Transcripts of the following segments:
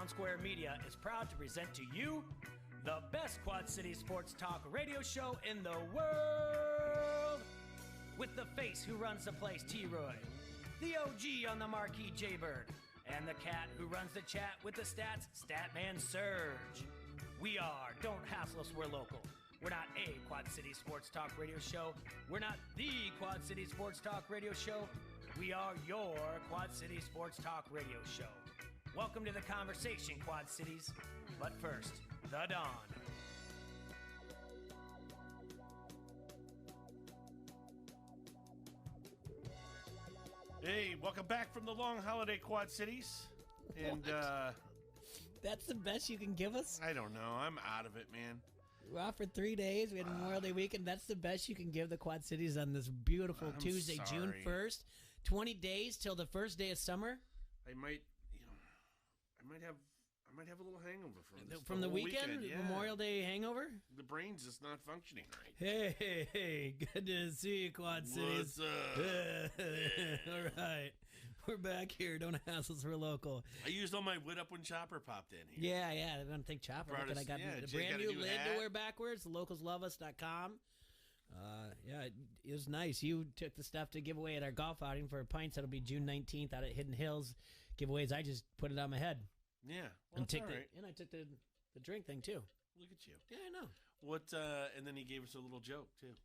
Town Square Media is proud to present to you the best Quad City sports talk radio show in the world. With the face who runs the place, T-Roy, the OG on the marquee, Jaybird, and the cat who runs the chat with the stats, Statman Surge. We are Don't Hassle Us, We're Local. We're not a Quad City sports talk radio show. We're not the Quad City sports talk radio show. We are your Quad City sports talk radio show. Welcome to the conversation, Quad Cities. But first, the dawn. Hey, welcome back from the long holiday, Quad Cities. And That's the best you can give us? I don't know. I'm out of it, man. We're off for 3 days. We had Memorial Day weekend. That's the best you can give the Quad Cities on this beautiful Tuesday, sorry. June 1st. 20 days till the first day of summer. I might have a little hangover From the weekend? Yeah. Memorial Day hangover? The brain's just not functioning right. Hey, good to see you, Quad Cities. What's up? All right. We're back here. Don't hassle us, we're local. I used all my Wit Up when Chopper popped in here. Yeah. I don't think Chopper. Brought Look, us- I got yeah, the Jay brand got a new new lid hat. to wear backwards, localsloveus.com. Yeah, it was nice. You took the stuff to give away at our golf outing for pints. That'll be June 19th out at Hidden Hills. Giveaways, I just put it on my head. Yeah. Well, And, that's all right. I took the drink thing, too. Look at you. Yeah, I know. What? And then he gave us a little joke, too.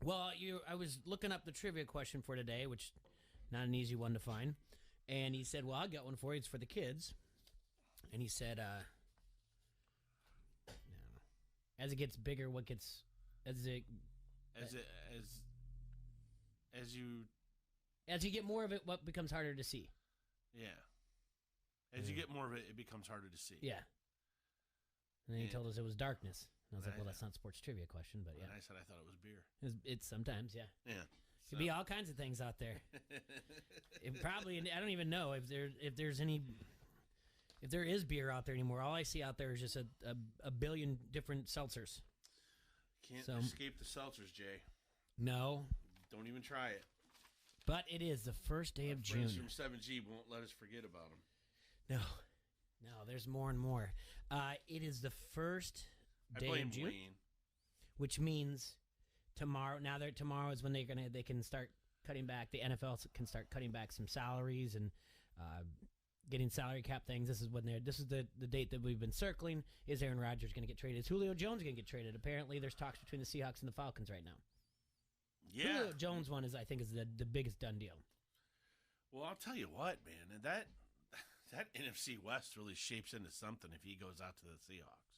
Well, I was looking up the trivia question for today, which not an easy one to find. And he said, well, I'll get one for you. It's for the kids. And he said, as it gets bigger, as you get more of it, what becomes harder to see? Yeah. As you get more of it, it becomes harder to see. Yeah. And then he Yeah. told us it was darkness. And I was like, well, Right. that's not sports trivia question, but And yeah. I said I thought it was beer. It's sometimes, yeah. Yeah. Could be all kinds of things out there. It probably, I don't even know if there is beer out there anymore. All I see out there is just a billion different seltzers. Can't escape the seltzers, Jay. No, Don't even try it. but it is the first day of Friends June. from 7G won't let us forget about them. No, there's more and more. It is the first I day blame of June, Wayne. which means tomorrow. Tomorrow is when they can start cutting back. The NFL can start cutting back some salaries and getting salary cap things. This is the date that we've been circling. Is Aaron Rodgers going to get traded? Is Julio Jones going to get traded? Apparently, there's talks between the Seahawks and the Falcons right now. Yeah. Julio Jones one is the biggest done deal. Well, I'll tell you what, man. That NFC West really shapes into something if he goes out to the Seahawks.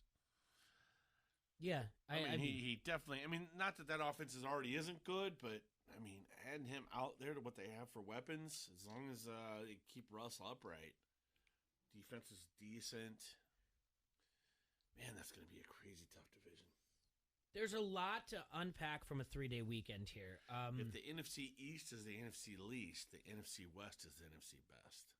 Yeah, I mean, he definitely. I mean, not that offense already isn't good, but I mean, adding him out there to what they have for weapons, as long as they keep Russ upright, defense is decent. Man, that's going to be a crazy tough division. There's a lot to unpack from a 3-day weekend here. If the NFC East is the NFC least, the NFC West is the NFC best.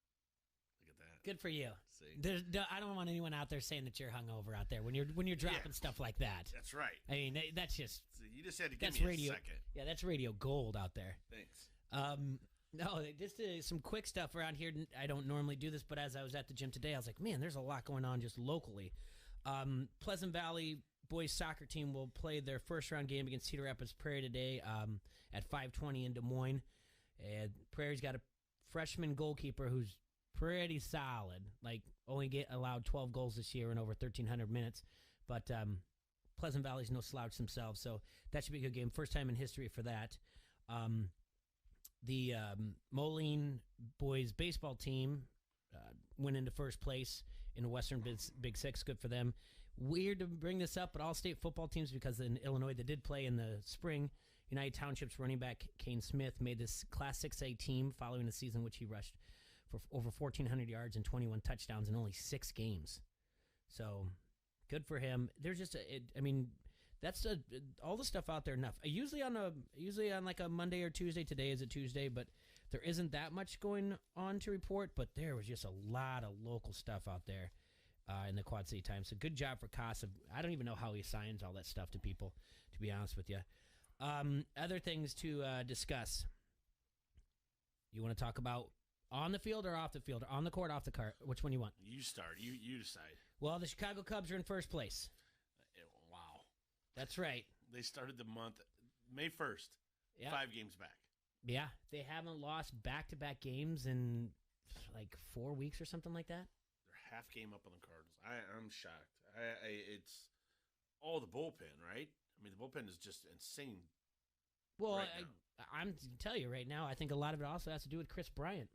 Look at that. Good for you. See? I don't want anyone out there saying that you're hungover out there when you're dropping stuff like that. That's right. I mean, that's just So you just had to give that's me radio. a second. Yeah, that's radio gold out there. Thanks. No, just some quick stuff around here. I don't normally do this, but as I was at the gym today, I was like, man, there's a lot going on just locally. Pleasant Valley boys soccer team will play their first round game against Cedar Rapids Prairie today at 5:20 in Des Moines. And Prairie's got a freshman goalkeeper who's pretty solid. Like only allowed 12 goals this year in over 1,300 minutes, but Pleasant Valley's no slouch themselves, so that should be a good game. First time in history for that. The Moline boys baseball team went into first place in the Western Big Six. Good for them. Weird to bring this up, but all state football teams, because in Illinois they did play in the spring. United Township's running back Kane Smith made this Class 6A team following a season which he rushed for over 1,400 yards and 21 touchdowns in only 6 games. So good for him. There's just that's all the stuff out there enough. Usually on like a Monday or Tuesday. Today is a Tuesday, but there isn't that much going on to report. But there was just a lot of local stuff out there in the Quad City Times. So good job for Casa. I don't even know how he assigns all that stuff to people, to be honest with you. Other things to discuss. You want to talk about On the field or off the field? Or on the court, off the cart? Which one you want? You start. You decide. Well, the Chicago Cubs are in first place. Wow. That's right. They started the month May 1st. Yeah. 5 games back. Yeah. They haven't lost back-to-back games in like 4 weeks or something like that. They're half game up on the Cardinals. I'm shocked. It's all the bullpen, right? I mean, the bullpen is just insane. Well, right I'm to tell you right now, I think a lot of it also has to do with Chris Bryant.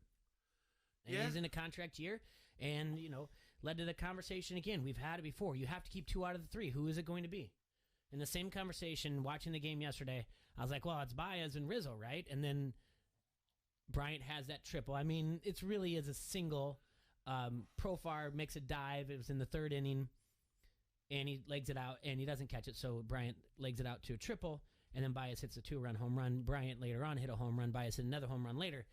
And Yeah. he's in a contract year, and, led to the conversation again. We've had it before. You have to keep 2 out of the 3. Who is it going to be? In the same conversation, watching the game yesterday, I was like, well, it's Baez and Rizzo, right? And then Bryant has that triple. I mean, it really is a single. Profar makes a dive. It was in the 3rd inning, and he legs it out, and he doesn't catch it, so Bryant legs it out to a triple, and then Baez hits a 2-run home run. Bryant later on hit a home run. Baez hit another home run later.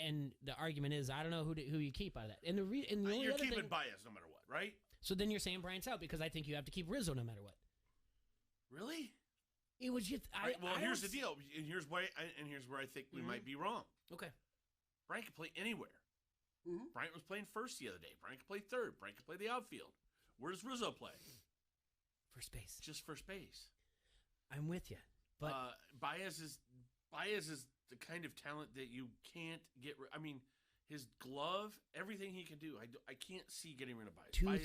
And the argument is, I don't know who you keep out of that. And the only You're other keeping thing, Baez no matter what, right? so then you're saying Bryant's out because I think you have to keep Rizzo no matter what. Really? It was just Here's the deal, and here's where I think we might be wrong. Okay. Bryant can play anywhere. Mm-hmm. Bryant was playing first the other day. Bryant can play third. Bryant can play the outfield. Where does Rizzo play? First base. Just first base. I'm with you, but Baez is the kind of talent that you can't get. I mean, his glove, everything he can do. I can't see getting rid of Baez. Two Baez,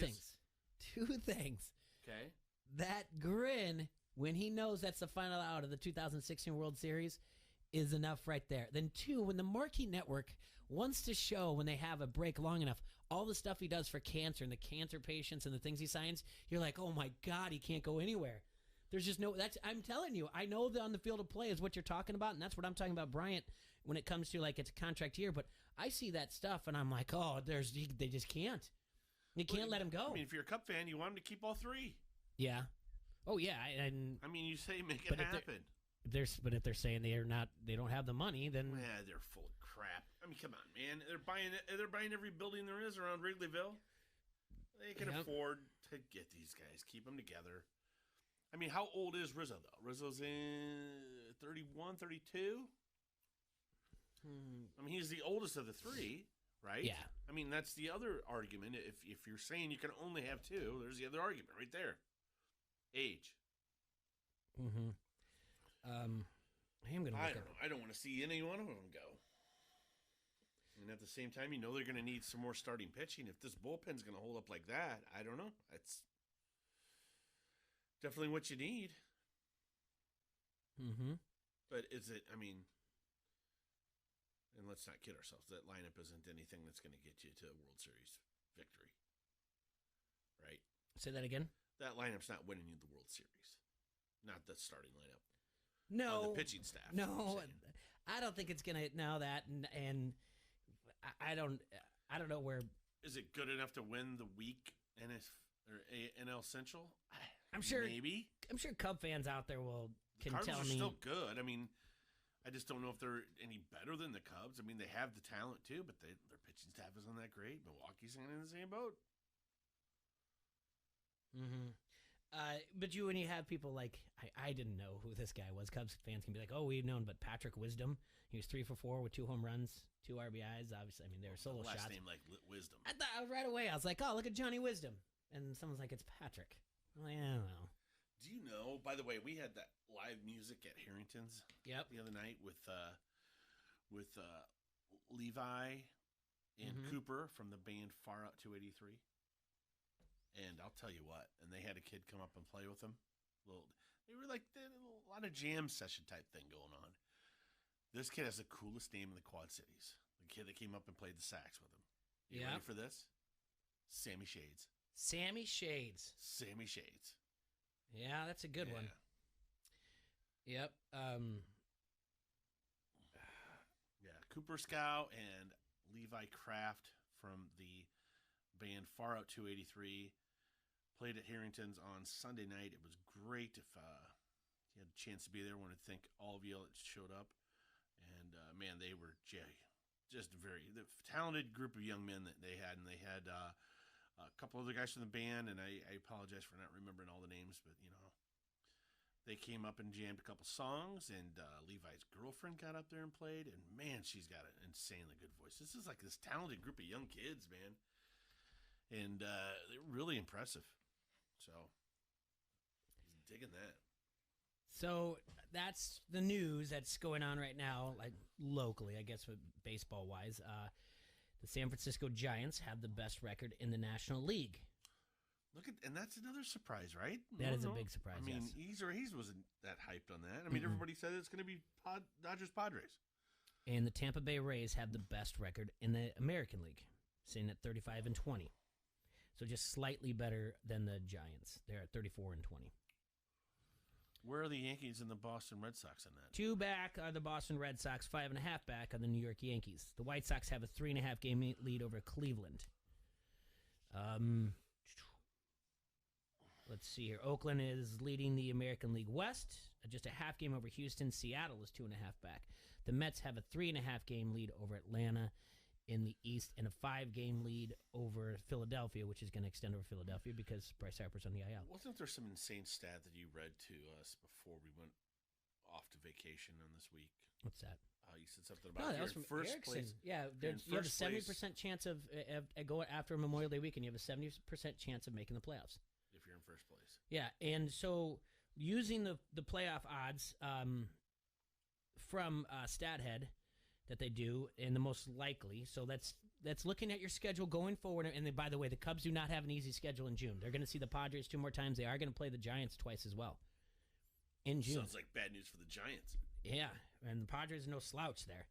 things. Okay. That grin when he knows that's the final out of the 2016 World Series is enough right there. Then 2, when the Marquee Network wants to show when they have a break long enough, all the stuff he does for cancer and the cancer patients and the things he signs, you're like, oh my God, he can't go anywhere. There's just I'm telling you, I know that on the field of play is what you're talking about, and that's what I'm talking about Bryant when it comes to, like, it's a contract year, but I see that stuff, and I'm like, oh, they just can't. You can't let him go. I mean, if you're a Cup fan, you want him to keep all 3. Yeah. Oh, yeah. I mean, you say make it happen. If they're saying they don't have the money, then Yeah, they're full of crap. I mean, come on, man. They're buying every building there is around Wrigleyville. They can afford to get these guys, keep them together. I mean, how old is Rizzo, though? Rizzo's in 31, 32? I mean, he's the oldest of the 3, right? Yeah. I mean, that's the other argument. If you're saying you can only have 2, there's the other argument right there. Age. Mm-hmm. I am going to look I don't want to see any one of them go. And at the same time, they're going to need some more starting pitching. If this bullpen's going to hold up like that, I don't know. That's definitely what you need. Mm-hmm. But is it, I mean, and let's not kid ourselves, that lineup isn't anything that's going to get you to a World Series victory. Right? Say that again? That lineup's not winning you the World Series. Not the starting lineup. No. The pitching staff. No, I don't think it's going to know that, and I don't know where. Is it good enough to win the week NL Central? I'm sure. Maybe. I'm sure Cub fans out there can Cardinals tell are me. still good. I mean, I just don't know if they're any better than the Cubs. I mean, they have the talent too, but their pitching staff isn't that great. Milwaukee's in the same boat. Mm-hmm. But when you have people like, I didn't know who this guy was. Cubs fans can be like, oh, we've known, but Patrick Wisdom, he was 3 for 4 with 2 home runs, 2 RBIs. Obviously, I mean, they were solo Last shots. name like Wisdom. I thought right away, I was like, oh, look at Johnny Wisdom. And someone's like, it's Patrick. I'm like, I don't know. Do you know, by the way, we had that live music at Harrington's the other night with Levi and Cooper from the band Far Out 283. And I'll tell you what, and they had a kid come up and play with them. They were like a lot of jam session type thing going on. This kid has the coolest name in the Quad Cities. The kid that came up and played the sax with him. You ready for this? Sammy Shades. Sammy Shades. Sammy Shades. Yeah, that's a good one. Yep. Yeah, Cooper Scow and Levi Kraft from the band Far Out 283 played at Harrington's on Sunday night. It was great. If you had a chance to be there, I want to thank all of you that showed up. And man, they were just the talented group of young men that they had, and they had a couple other guys from the band. And I apologize for not remembering all the names, but They came up and jammed a couple songs, and Levi's girlfriend got up there and played. And man, she's got an insanely good voice. This is like this talented group of young kids, man, and they're really impressive. So, digging that. So that's the news that's going on right now, like locally, I guess, baseball wise. The San Francisco Giants have the best record in the National League. And that's another surprise, right? That is a big surprise. I mean, yes. He's wasn't that hyped on that. I mean, everybody said it's going to be Dodgers Padres. And the Tampa Bay Rays have the best record in the American League, sitting at 35-20. So just slightly better than the Giants. They're at 34-20. Where are the Yankees and the Boston Red Sox in that? 2 back are the Boston Red Sox, 5.5 back are the New York Yankees. The White Sox have a 3.5 game lead over Cleveland. Let's see here. Oakland is leading the American League West, just a half game over Houston. Seattle is 2.5 back. The Mets have a 3.5 game lead over Atlanta in the East and a 5 game lead over Philadelphia, which is going to extend over Philadelphia because Bryce Harper's on the IL. Wasn't there some insane stat that you read to us before we went off to vacation on this week? What's that? You said something about that was from first Erickson. place. Yeah, you have a 70% chance of going after Memorial Day weekend. You have a 70% chance of making the playoffs if you're in first place. Yeah, and so using the playoff odds from StatHead that they do, and the most likely. So that's looking at your schedule going forward. And then, by the way, the Cubs do not have an easy schedule in June. They're going to see the Padres 2 more times. They are going to play the Giants twice as well in June. Sounds like bad news for the Giants. Yeah, and the Padres are no slouch there.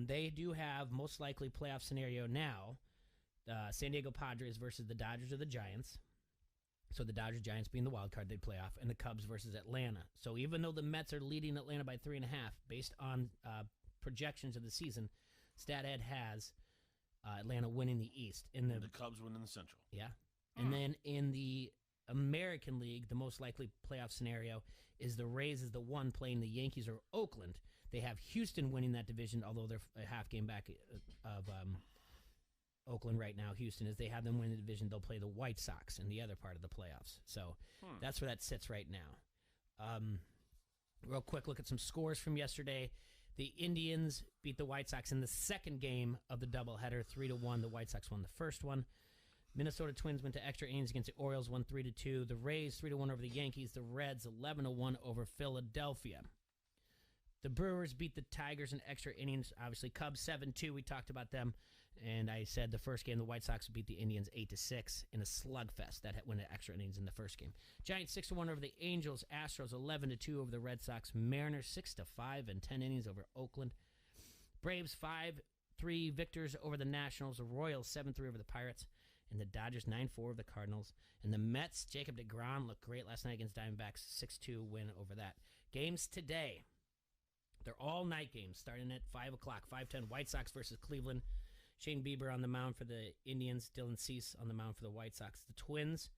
They do have most likely playoff scenario now. San Diego Padres versus the Dodgers or the Giants. So the Dodgers, Giants being the wild card, they'd play off, and the Cubs versus Atlanta. So even though the Mets are leading Atlanta by 3.5, based on projections of the season, StatEd has Atlanta winning the East. And the Cubs winning the Central. Yeah. And then in the American League, the most likely playoff scenario is the Rays is the one playing the Yankees or Oakland. They have Houston winning that division, although they're a half game back of Oakland right now. Houston is. They have them win the division. They'll play the White Sox in the other part of the playoffs. So that's where that sits right now. Real quick, look at some scores from yesterday. The Indians beat the White Sox in the second game of the doubleheader, 3-1. The White Sox won the first one. Minnesota Twins went to extra innings against the Orioles, won 3-2. The Rays 3-1 over the Yankees. The Reds 11-1 over Philadelphia. The Brewers beat the Tigers in extra innings. Obviously, Cubs 7-2. We talked about them. And I said the first game, the White Sox beat the Indians 8-6 in a slugfest that went to extra innings in the first game. Giants 6-1 over the Angels. Astros 11-2 over the Red Sox. Mariners 6-5 in 10 innings over Oakland. Braves 5-3 victors over the Nationals. The Royals 7-3 over the Pirates. And the Dodgers 9-4 over the Cardinals. And the Mets, Jacob deGrom looked great last night against Diamondbacks. 6-2 win over that. Games today. They're all night games starting at 5 o'clock. 5:10 White Sox versus Cleveland. Shane Bieber on the mound for the Indians. Dylan Cease on the mound for the White Sox. The Twins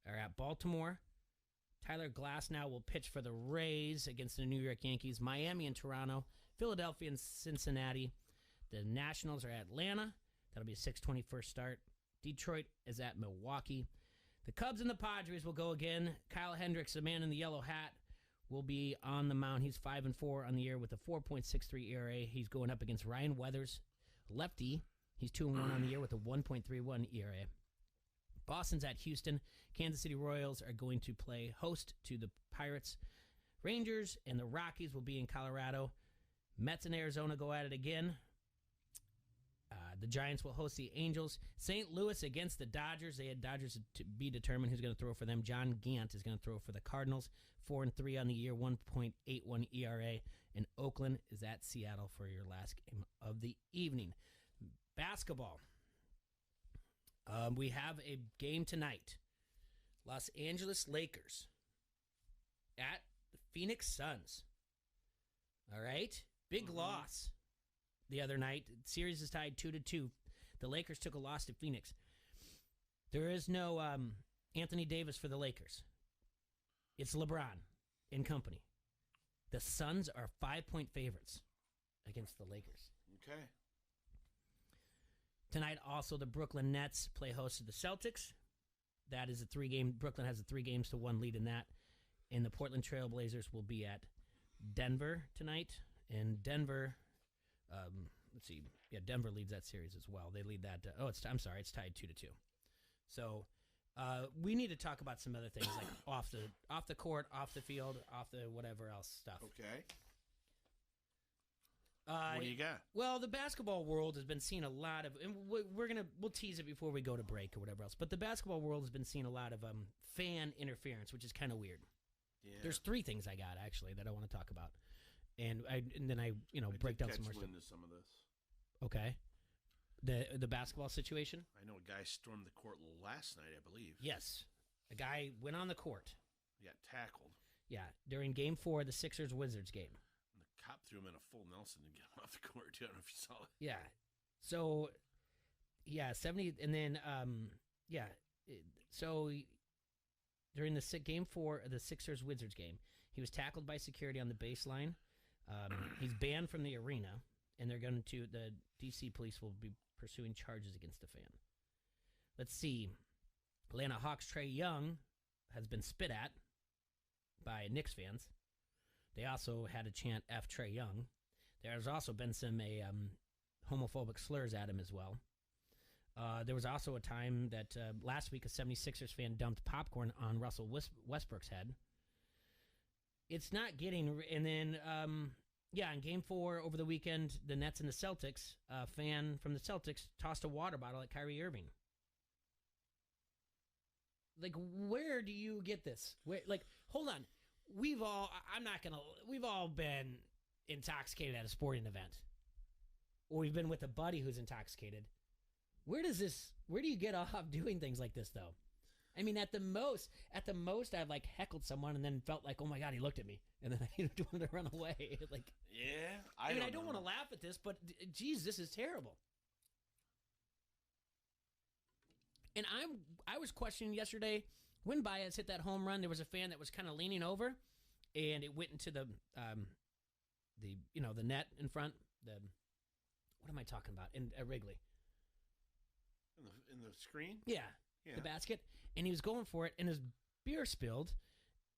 are at Baltimore. Tyler Glasnow will pitch for the Rays against the New York Yankees. Miami and Toronto. Philadelphia and Cincinnati. The Nationals are at Atlanta. That'll be a 6:20 first start. Detroit is at Milwaukee. The Cubs and the Padres will go again. Kyle Hendricks, the man in the yellow hat, will be on the mound. He's 5-4 on the year with a 4.63 ERA. He's going up against Ryan Weathers, lefty. He's 2-1 on the year with a 1.31 ERA. Boston's at Houston. Kansas City Royals are going to play host to the Pirates. Rangers and the Rockies will be in Colorado. Mets and Arizona go at it again. The Giants will host the Angels. St. Louis against the Dodgers. They had Dodgers to be determined who's going to throw for them. John Gant is going to throw for the Cardinals. 4-3 on the year, 1.81 ERA. And Oakland is at Seattle for your last game of the evening. Basketball. We have a game tonight. Los Angeles Lakers at the Phoenix Suns. All right? Big loss the other night. The series is tied 2-2. The Lakers took a loss to Phoenix. There is no Anthony Davis for the Lakers. It's LeBron and company. The Suns are 5-point favorites against the Lakers. Okay. Tonight, also, the Brooklyn Nets play host to the Celtics. That is a 3-game. Brooklyn has a 3-1 lead in that. and the Portland Trail Blazers will be at Denver tonight. And Denver, let's see, yeah, Denver leads that series as well. They lead that. I'm sorry, it's tied 2-2. So we need to talk about some other things like off the court, off the field, off the whatever else stuff. Okay. What do you got? Well, the basketball world has been seeing a lot of, and we'll tease it before we go to break or whatever else. But the basketball world has been seeing a lot of fan interference, which is kind of weird. Yeah. There's 3 things I got actually that I want to talk about, and then I break down some more stuff. Into some of this. Okay. The basketball situation. I know a guy stormed the court last night, I believe. Yes, a guy went on the court. He got tackled. Yeah, during Game 4 of the Sixers-Wizards game. And the cop threw him in a full Nelson to get him off the court. I don't know if you saw it. Yeah. So, yeah, 70, and then so during the Game 4 of the Sixers-Wizards game, he was tackled by security on the baseline. He's banned from the arena, and the D.C. police will be pursuing charges against the fan. Let's see. Atlanta Hawks' Trae Young has been spit at by Knicks fans. They also had a chant F Trae Young. There's also been some homophobic slurs at him as well. There was also a time that last week a 76ers fan dumped popcorn on Russell Westbrook's head. It's not getting... And then, in Game 4 over the weekend, the Nets and the Celtics, a fan from the Celtics tossed a water bottle at Kyrie Irving. Like, where do you get this? Hold on. We've all been intoxicated at a sporting event. Or we've been with a buddy who's intoxicated. Where do you get off doing things like this, though? I mean, at the most, I've heckled someone and then felt like, oh my God, he looked at me, and then I wanted to run away. Yeah, I don't want to laugh at this, but geez, this is terrible. And I was questioning yesterday when Baez hit that home run. There was a fan that was kind of leaning over, and it went into the net in front. What am I talking about? At Wrigley. In the screen? Yeah, the basket. And he was going for it, and his beer spilled,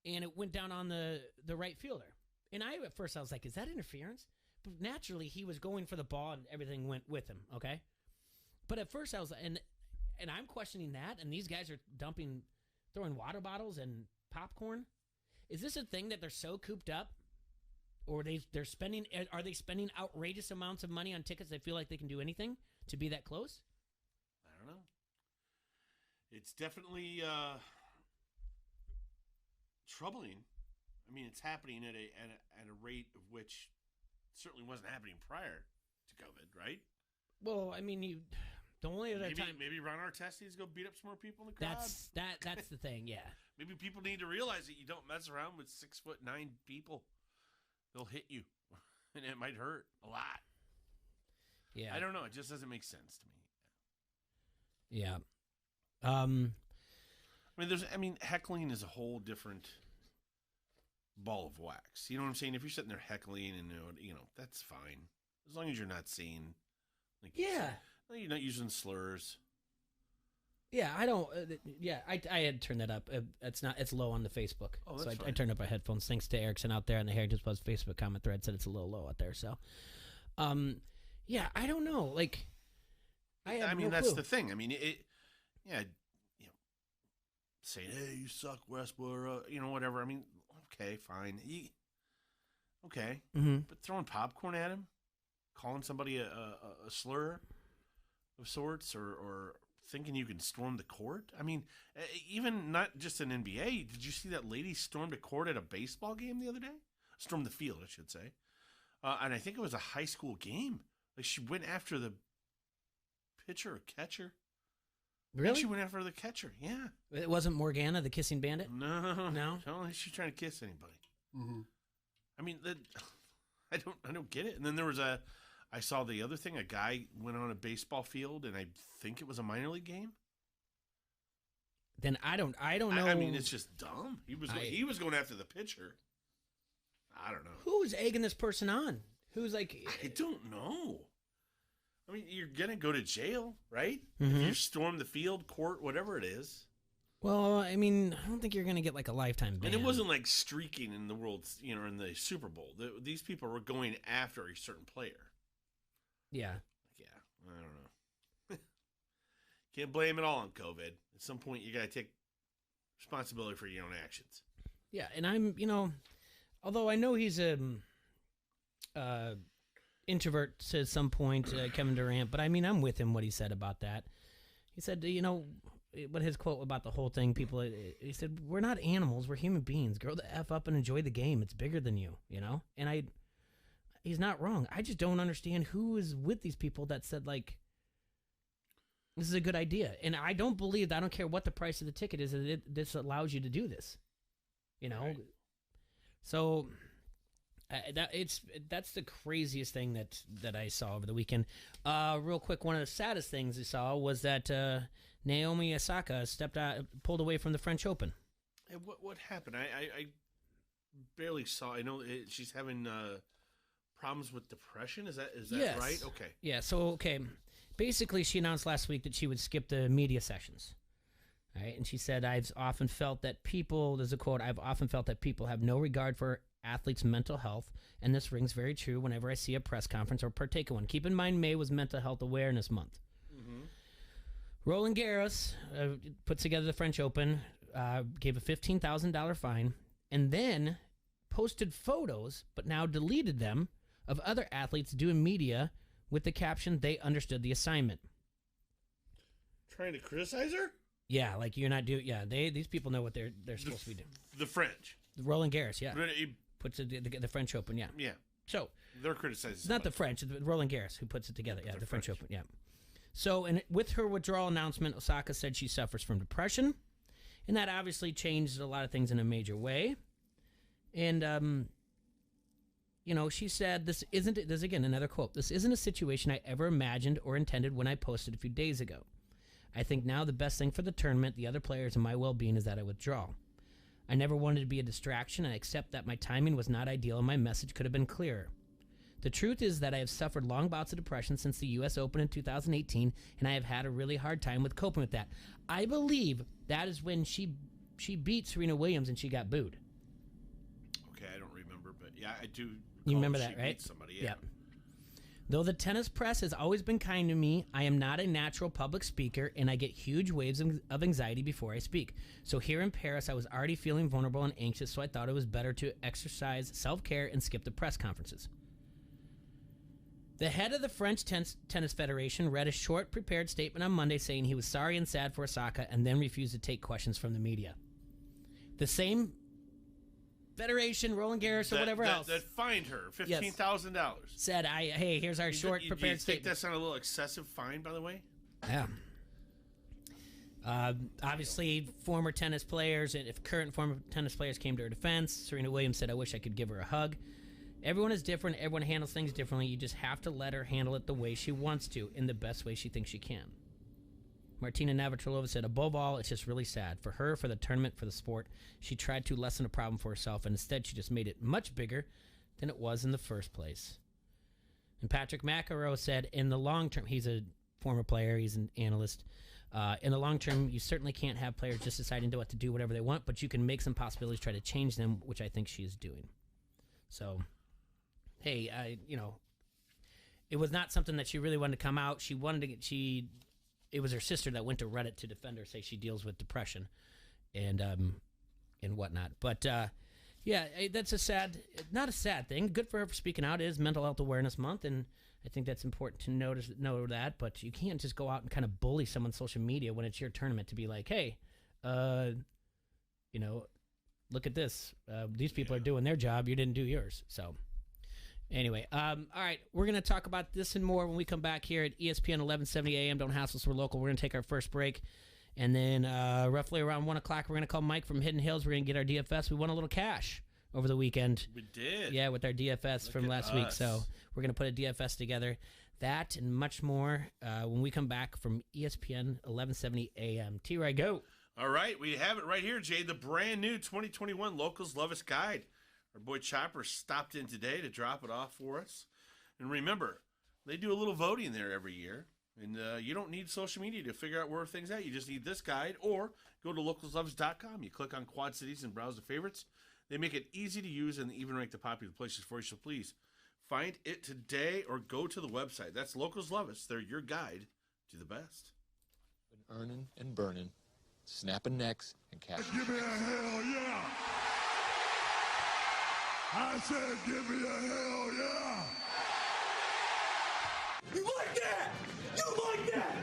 and it went down on the right fielder. And at first I was like, is that interference? But naturally, he was going for the ball, and everything went with him, okay? But at first I was, and I'm questioning that, and these guys are throwing water bottles and popcorn. Is this a thing that they're so cooped up? Or are they spending outrageous amounts of money on tickets they feel like they can do anything to be that close? I don't know. It's definitely troubling. I mean, it's happening at a rate of which certainly wasn't happening prior to COVID, right? Well, I mean, the only other time maybe Ron Artest needs to go beat up some more people in the crowd. That's the thing, yeah. Maybe people need to realize that you don't mess around with 6'9" people. They'll hit you, and it might hurt a lot. Yeah, I don't know. It just doesn't make sense to me. Yeah. Heckling is a whole different ball of wax. You know what I'm saying? If you're sitting there heckling and that's fine as long as you're not saying, you're not using slurs. Yeah, I don't. I had turned that up. It's low on the Facebook. Oh, that's I turned up my headphones. Thanks to Erickson out there on the Heritage Buzz Facebook comment thread said it's a little low out there. So, I don't know. That's clue. the thing. I mean, saying, hey, you suck, Westbrook, whatever. I mean, okay, fine. Okay. Mm-hmm. But throwing popcorn at him, calling somebody a slur of sorts, or thinking you can storm the court. I mean, even not just an NBA. Did you see that lady stormed a court at a baseball game the other day? Stormed the field, I should say. And I think it was a high school game. Like, she went after the pitcher or catcher. Really? She went after the catcher, yeah. It wasn't Morgana, the kissing bandit? No. No? I don't think she's trying to kiss anybody. Mm-hmm. I mean, I don't get it. And then I saw the other thing. A guy went on a baseball field, and I think it was a minor league game. Then I don't know. I mean, it's just dumb. He was going after the pitcher. I don't know. Who's egging this person on? Who's like... I don't know. I mean, you're going to go to jail, right? Mm-hmm. If you storm the field, court, whatever it is. Well, I mean, I don't think you're going to get like a lifetime ban. And it wasn't like streaking in the world, in the Super Bowl. These people were going after a certain player. Yeah. Yeah, I don't know. Can't blame it all on COVID. At some point, you got to take responsibility for your own actions. Yeah, and I'm, although I know he's a introvert to some point, Kevin Durant, but I mean, I'm with him what he said about that. He said, what his quote about the whole thing, he said, we're not animals, we're human beings. Grow the F up and enjoy the game. It's bigger than you, And he's not wrong. I just don't understand who is with these people that said, like, this is a good idea. And I don't care what the price of the ticket is, this allows you to do this. Right. So that's the craziest thing that I saw over the weekend. Real quick, one of the saddest things I saw was that Naomi Osaka pulled away from the French Open. Hey, what happened? I barely saw. I know she's having problems with depression. Is that Yes. right? Okay. Yeah. So basically, she announced last week that she would skip the media sessions. All right, and she said, I've often felt that people, there's a quote, I've often felt that people have no regard for athletes' mental health, and this rings very true whenever I see a press conference or partake in one. Keep in mind, May was Mental Health Awareness Month. Mm-hmm. Roland Garros put together the French Open, gave a $15,000 fine, and then posted photos, but now deleted them, of other athletes doing media with the caption, they understood the assignment. Trying to criticize her? Yeah, like you're not doing. Yeah, these people know what they're supposed to be doing. The French, Roland Garros, yeah, he puts the French Open, yeah. Yeah. So they're criticizing. it's not the French, it's Roland Garros who puts it together. Yeah, the French Open, yeah. So, and with her withdrawal announcement, Osaka said she suffers from depression, and that obviously changed a lot of things in a major way. And she said, "This isn't." This again, another quote. "This isn't a situation I ever imagined or intended when I posted a few days ago. I think now the best thing for the tournament, the other players, and my well-being is that I withdraw. I never wanted to be a distraction, and I accept that my timing was not ideal and my message could have been clearer. The truth is that I have suffered long bouts of depression since the U.S. Open in 2018, and I have had a really hard time with coping with that." I believe that is when she beat Serena Williams and she got booed. Okay, I don't remember, but yeah, I do. You remember that, right? Somebody, yeah. Though the tennis press has always been kind to me, I am not a natural public speaker, and I get huge waves of anxiety before I speak. So here in Paris, I was already feeling vulnerable and anxious, so I thought it was better to exercise self-care and skip the press conferences. The head of the French Tennis Federation read a short, prepared statement on Monday saying he was sorry and sad for Osaka and then refused to take questions from the media. The same Federation, Roland Garros, or whatever else that fined her $15,000. Said, "Hey, here's our short prepared statement." Do you think that's not a little excessive fine, by the way? Yeah. Obviously, former tennis players, and if current former tennis players came to her defense, Serena Williams said, "I wish I could give her a hug." Everyone is different. Everyone handles things differently. You just have to let her handle it the way she wants to, in the best way she thinks she can. Martina Navratilova said, "Above all, it's just really sad. For her, for the tournament, for the sport, she tried to lessen a problem for herself, and instead she just made it much bigger than it was in the first place." And Patrick McEnroe said, in the long term, he's a former player, he's an analyst, in the long term, you certainly can't have players just deciding what to do whatever they want, but you can make some possibilities, try to change them, which I think she is doing. So, hey, it was not something that she really wanted to come out. She wanted to get, it was her sister that went to Reddit to defend her, say she deals with depression and whatnot. But yeah, that's not a sad thing. Good for her for speaking out. It is Mental Health Awareness Month, and I think that's important to know that. But you can't just go out and kind of bully someone on social media when it's your tournament to be like, "Hey, look at this. These people are doing their job. You didn't do yours." So. Anyway, all right, we're going to talk about this and more when we come back here at ESPN 1170 AM. Don't hassle us, we're local. We're going to take our first break, and then roughly around 1 o'clock, we're going to call Mike from Hidden Hills. We're going to get our DFS. We won a little cash over the weekend. We did. Yeah, with our DFS from last week. So we're going to put a DFS together. That and much more when we come back from ESPN 1170 AM. T-Ray, go. All right, we have it right here, Jay, the brand new 2021 Locals Love Us Guide. Our boy Chopper stopped in today to drop it off for us. And remember, they do a little voting there every year. And you don't need social media to figure out where things at. You just need this guide, or go to localsloves.com. You click on Quad Cities and browse the favorites. They make it easy to use and even rank the popular places for you. So please find it today or go to the website. That's Locals Love Us. They're your guide to the best. Been earning and burning, snapping necks and cashing. Give me a hell yeah! I said, give me a hell yeah! You like that? You like that?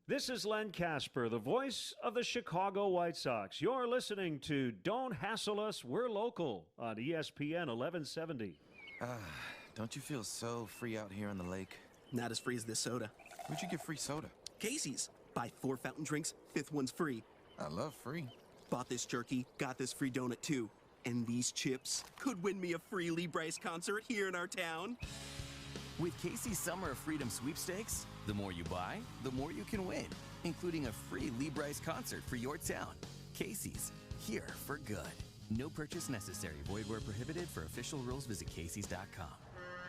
This is Len Casper, the voice of the Chicago White Sox. You're listening to Don't Hassle Us, We're Local on ESPN 1170. Don't you feel so free out here on the lake? Not as free as this soda. Where'd you get free soda? Casey's. Buy 4 fountain drinks, 5th one's free. I love free. Bought this jerky, got this free donut too. And these chips could win me a free Lee Brice concert here in our town. With Casey's Summer of Freedom sweepstakes, the more you buy, the more you can win, including a free Lee Brice concert for your town. Casey's, here for good. No purchase necessary. Void where prohibited. For official rules, visit Casey's.com.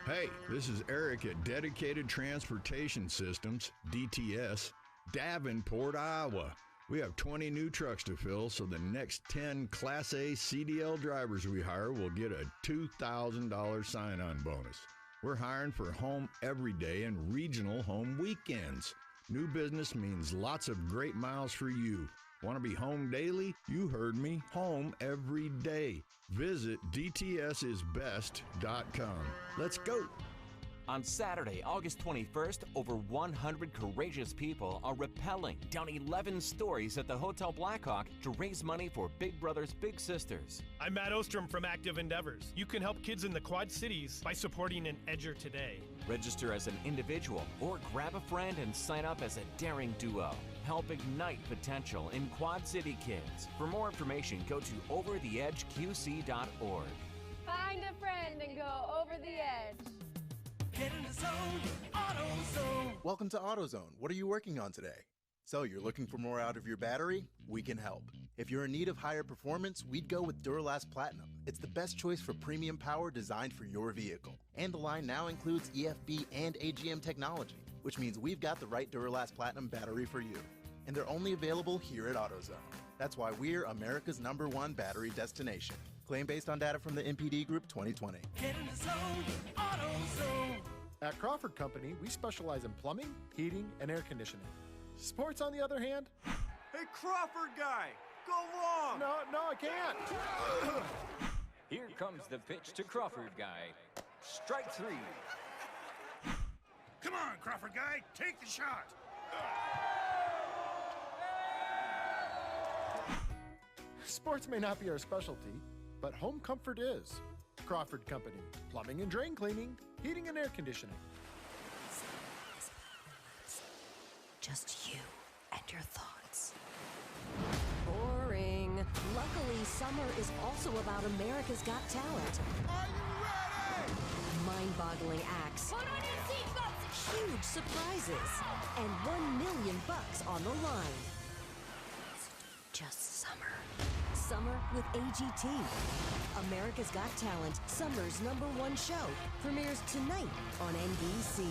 Hey, this is Eric at Dedicated Transportation Systems, DTS, Davenport, Iowa. We have 20 new trucks to fill, so the next 10 Class A CDL drivers we hire will get a $2,000 sign-on bonus. We're hiring for home every day and regional home weekends. New business means lots of great miles for you. Want to be home daily? You heard me. Home every day. Visit dtsisbest.com. Let's go. On Saturday, August 21st, over 100 courageous people are rappelling down 11 stories at the Hotel Blackhawk to raise money for Big Brothers Big Sisters. I'm Matt Ostrom from Active Endeavors. You can help kids in the Quad Cities by supporting an Edger today. Register as an individual or grab a friend and sign up as a daring duo. Help ignite potential in Quad City kids. For more information, go to overtheedgeqc.org. Find a friend and go over the edge. Get in the zone, AutoZone. Welcome to AutoZone. What are you working on today? So you're looking for more out of your battery? We can help. If you're in need of higher performance, we'd go with Duralast Platinum. It's the best choice for premium power designed for your vehicle. And the line now includes EFB and AGM technology, which means we've got the right Duralast Platinum battery for you. And they're only available here at AutoZone. That's why we're America's #1 battery destination. Claim based on data from the NPD Group 2020. Get in the zone, AutoZone. At Crawford Company, we specialize in plumbing, heating, and air conditioning. Sports, on the other hand? Hey, Crawford guy, go long! No, I can't. Here comes the pitch to Crawford guy. Strike 3. Come on, Crawford guy, take the shot! Sports may not be our specialty, but home comfort is. Crawford Company, plumbing and drain cleaning, heating and air conditioning. Just you and your thoughts. Boring. Luckily, summer is also about America's Got Talent. Are you ready? Mind-boggling acts. Put on your seatbelts. Huge surprises. And $1 million on the line. Just summer. Summer with AGT. America's Got Talent, summer's #1 show, premieres tonight on NBC.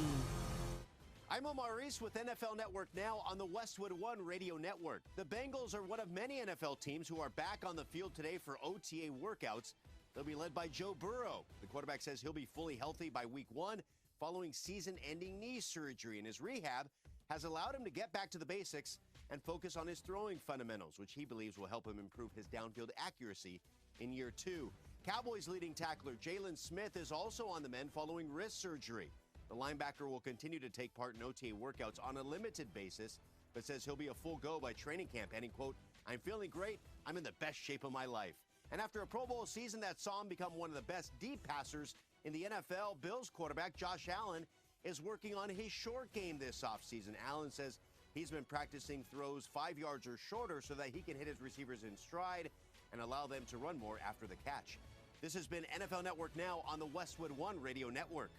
I'm Omar Reese with NFL Network Now on the Westwood One Radio Network. The Bengals are one of many NFL teams who are back on the field today for OTA workouts. They'll be led by Joe Burrow. The quarterback says he'll be fully healthy by week 1 following season-ending knee surgery, and his rehab has allowed him to get back to the basics and focus on his throwing fundamentals, which he believes will help him improve his downfield accuracy in year 2. Cowboys leading tackler Jalen Smith is also on the mend following wrist surgery. The linebacker will continue to take part in OTA workouts on a limited basis, but says he'll be a full go by training camp, adding, quote, "I'm feeling great. I'm in the best shape of my life." And after a Pro Bowl season that saw him become one of the best deep passers in the NFL, Bills quarterback Josh Allen is working on his short game this offseason. Allen says he's been practicing throws 5 yards or shorter so that he can hit his receivers in stride and allow them to run more after the catch. This has been NFL Network Now on the Westwood One Radio Network.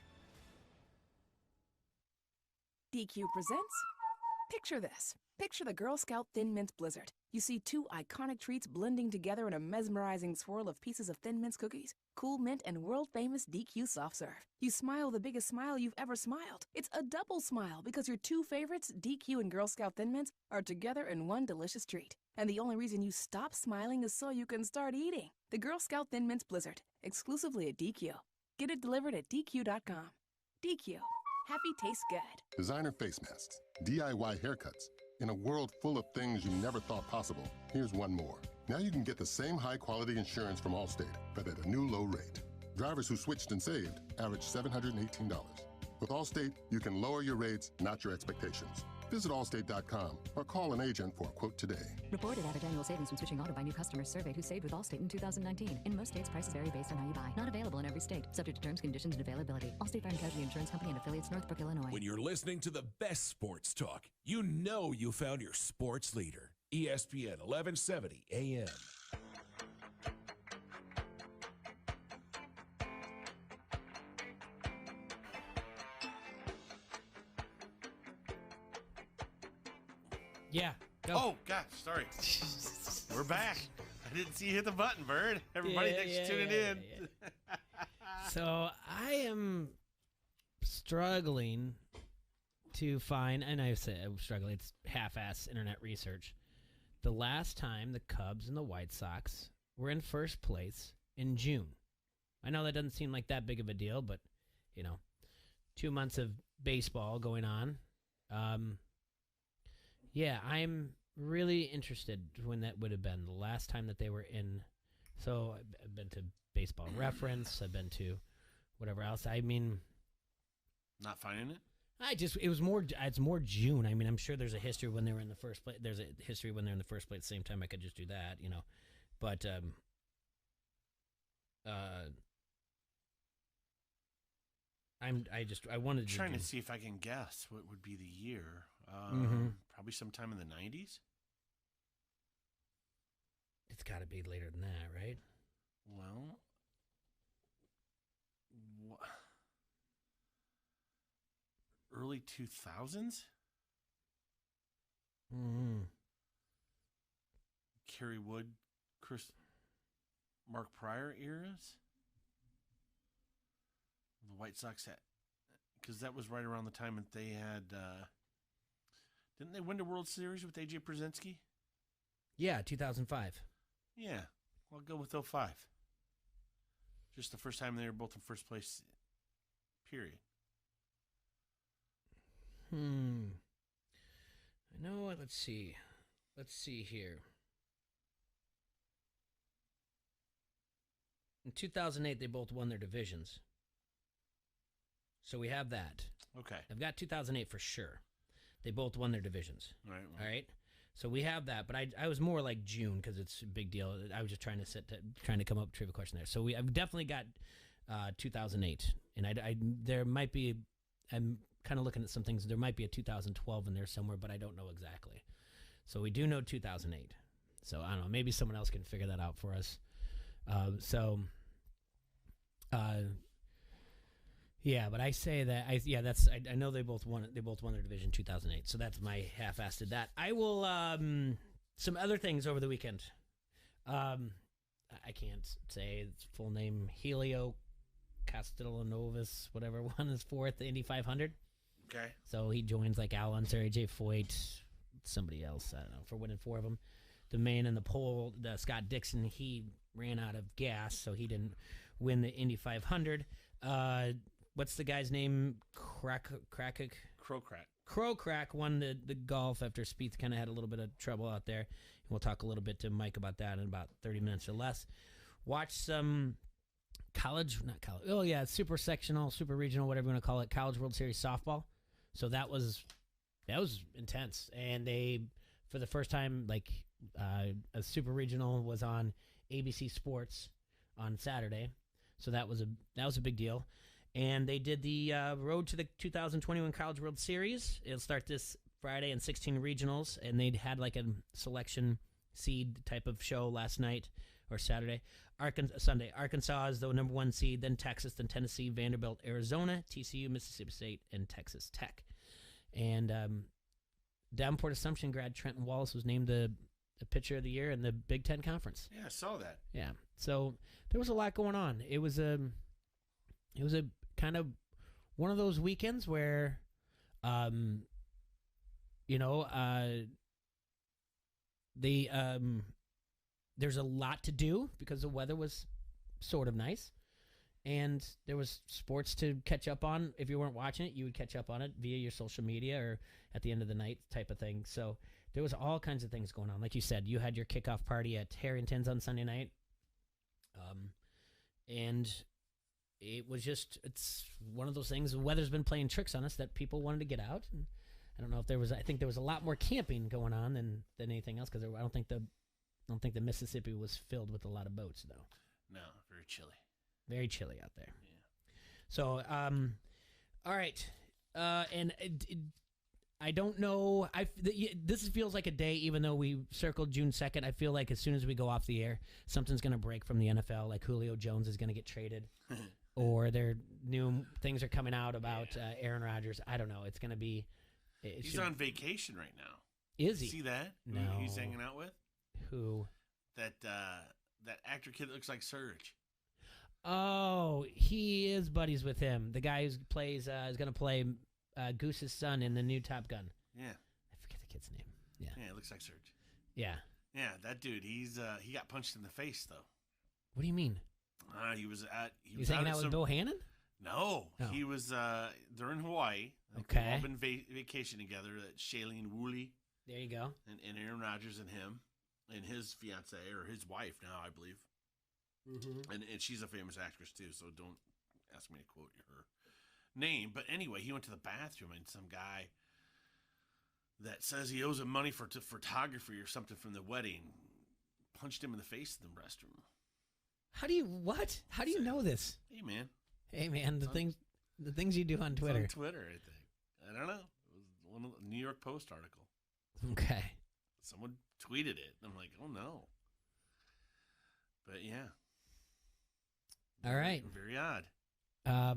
DQ presents, picture this. Picture the Girl Scout Thin Mints Blizzard. You see two iconic treats blending together in a mesmerizing swirl of pieces of Thin Mints cookies, Cool Mint, and world-famous DQ soft serve. You smile the biggest smile you've ever smiled. It's a double smile because your two favorites, DQ and Girl Scout Thin Mints, are together in one delicious treat. And the only reason you stop smiling is so you can start eating. The Girl Scout Thin Mints Blizzard, exclusively at DQ. Get it delivered at DQ.com. DQ. Happy tastes good. Designer face masks, DIY haircuts. In a world full of things you never thought possible, here's one more. Now you can get the same high-quality insurance from Allstate, but at a new low rate. Drivers who switched and saved averaged $718. With Allstate, you can lower your rates, not your expectations. Visit allstate.com or call an agent for a quote today. Reported average annual savings from switching auto by new customers surveyed who saved with Allstate in 2019. In most states, prices vary based on how you buy. Not available in every state. Subject to terms, conditions, and availability. Allstate Fire and Casualty Insurance Company and affiliates, Northbrook, Illinois. When you're listening to the best sports talk, you know you found your sports leader. ESPN 1170 AM. Yeah. Go. Oh, gosh, sorry. We're back. I didn't see you hit the button, Bird. Everybody, thanks for tuning in. So I am struggling to find, and I say I'm struggling, it's half-ass internet research. The last time the Cubs and the White Sox were in first place in June. I know that doesn't seem like that big of a deal, but, 2 months of baseball going on. Yeah, I'm really interested when that would have been the last time that they were in. So I've been to Baseball Reference. I've been to whatever else. I mean, not finding it. It's more June. I mean, I'm sure there's a history when they were in the first place. There's a history when they're in the first place. At the same time, I could just do that, But I wanted to trying to see if I can guess what would be the year. Probably sometime in the 90s. It's got to be later than that, right? Well, early 2000s? Kerry Wood, Mark Pryor eras? The White Sox had, because that was right around the time that they had, didn't they win the World Series with A.J. Przinsky? Yeah, 2005. Yeah, I'll go with 05. Just the first time they were both in first place, period. I know what, let's see here. In 2008, they both won their divisions. So we have that. Okay. I've got 2008 for sure. They both won their divisions. Right. All right. So we have that, but I was more like June because it's a big deal. I was just trying to come up with a trivia question there. So I've definitely got 2008, and I there might be. I'm kind of looking at some things. There might be a 2012 in there somewhere, but I don't know exactly. So we do know 2008. So I don't know. Maybe someone else can figure that out for us. Yeah, but I say that I know they both won their division in 2008. So that's my half-assed at that. I will some other things over the weekend. I can't say its full name. Helio Castellanovas, whatever, won his fourth Indy 500. Okay. So he joins like Al Unser, AJ Foyt, somebody else, I don't know, for winning 4 of them. The man in the pole, Scott Dixon, he ran out of gas, so he didn't win the Indy 500. What's the guy's name? Krokrak won the golf after Spieth kind of had a little bit of trouble out there. And we'll talk a little bit to Mike about that in about 30 minutes or less. Watch some super sectional, super regional, whatever you want to call it, College World Series softball. So that was intense. And they, for the first time, a super regional was on ABC Sports on Saturday. So that was a big deal. And they did the road to the 2021 College World Series. It'll start this Friday and 16 regionals. And they had like a selection seed type of show last night or Saturday. Sunday. Arkansas is the number 1 seed, then Texas, then Tennessee, Vanderbilt, Arizona, TCU, Mississippi State, and Texas Tech. And Davenport Assumption grad Trenton Wallace was named the the pitcher of the year in the Big Ten Conference. Yeah, I saw that. Yeah. So there was a lot going on. It was a kind of one of those weekends where, there's a lot to do because the weather was sort of nice. And there was sports to catch up on. If you weren't watching it, you would catch up on it via your social media or at the end of the night type of thing. So there was all kinds of things going on. Like you said, you had your kickoff party at Harrington's on Sunday night. And it's one of those things. The weather's been playing tricks on us that people wanted to get out. And I don't know if I think there was a lot more camping going on than anything else, because I don't think the Mississippi was filled with a lot of boats, though. No, very chilly. Very chilly out there. Yeah. So, all right. And I don't know. This feels like a day, even though we circled June 2nd. I feel like as soon as we go off the air, something's going to break from the NFL. Like Julio Jones is going to get traded, or their new things are coming out about Aaron Rodgers. I don't know. It's going to be. He's on vacation right now. Is he? See that? No. Who he's hanging out with? Who? That actor kid that looks like Surge. Oh, he is buddies with him. The guy who plays is going to play Goose's son in the new Top Gun. Yeah. I forget the kid's name. Yeah. Yeah, it looks like Surge. Yeah. Yeah, that dude. He got punched in the face though. What do you mean? He was hanging out with Bill Hannon? No, he was. They're in Hawaii. Okay. They've all been vacation together. Shailene Woodley. There you go. And Aaron Rodgers and him and his fiance or his wife now, I believe. Mm-hmm. And she's a famous actress too, so don't ask me to quote her name. But anyway, he went to the bathroom and some guy that says he owes him money for photography or something from the wedding punched him in the face in the restroom. How do you know this? Hey man, the things you do on Twitter. It's on Twitter, I think. I don't know. It was one of the New York Post article. Okay. Someone tweeted it. I'm like, oh no. But yeah. All right. Very odd. All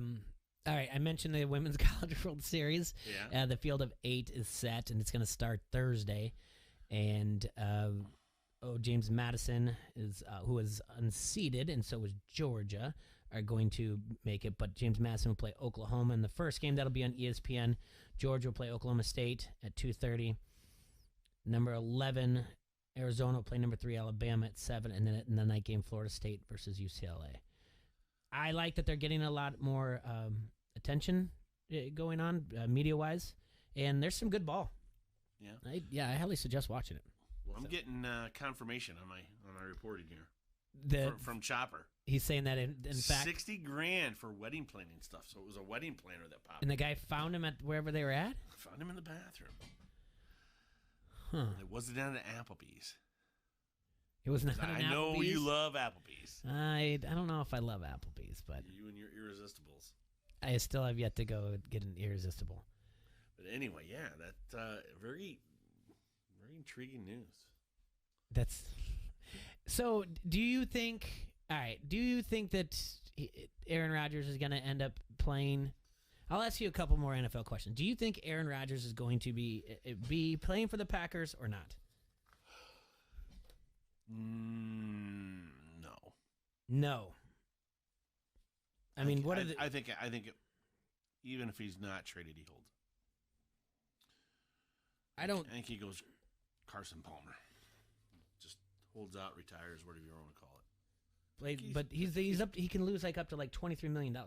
right. I mentioned the Women's College World Series. Yeah. The field of 8 is set, and it's going to start Thursday. And James Madison is who is unseeded, and so is Georgia, are going to make it. But James Madison will play Oklahoma in the first game. That'll be on ESPN. Georgia will play Oklahoma State at 2:30. Number 11, Arizona will play number 3, Alabama at 7, and then in the night game, Florida State versus UCLA. I like that they're getting a lot more attention going on media-wise, and there's some good ball. Yeah. I highly suggest watching it. Well, I'm getting confirmation on my reporting here from Chopper. He's saying that in fact $60,000 for wedding planning stuff. So it was a wedding planner that popped. And the guy found him at wherever they were at. Found him in the bathroom. Huh. It wasn't down at Applebee's. It was not. I know Applebee's. you love Applebee's. I don't know if I love Applebee's, but You and your irresistibles. I still have yet to go get an irresistible. But anyway, yeah, that very, very intriguing news. That's so. Do you think? All right. Do you think that Aaron Rodgers is going to end up playing? I'll ask you a couple more NFL questions. Do you think Aaron Rodgers is going to be playing for the Packers or not? No. No. I mean, what are the? I think even if he's not traded, he holds. I think he goes Carson Palmer. Just holds out, retires, whatever you want to call it. But he's up. He can lose up to like $23 million. You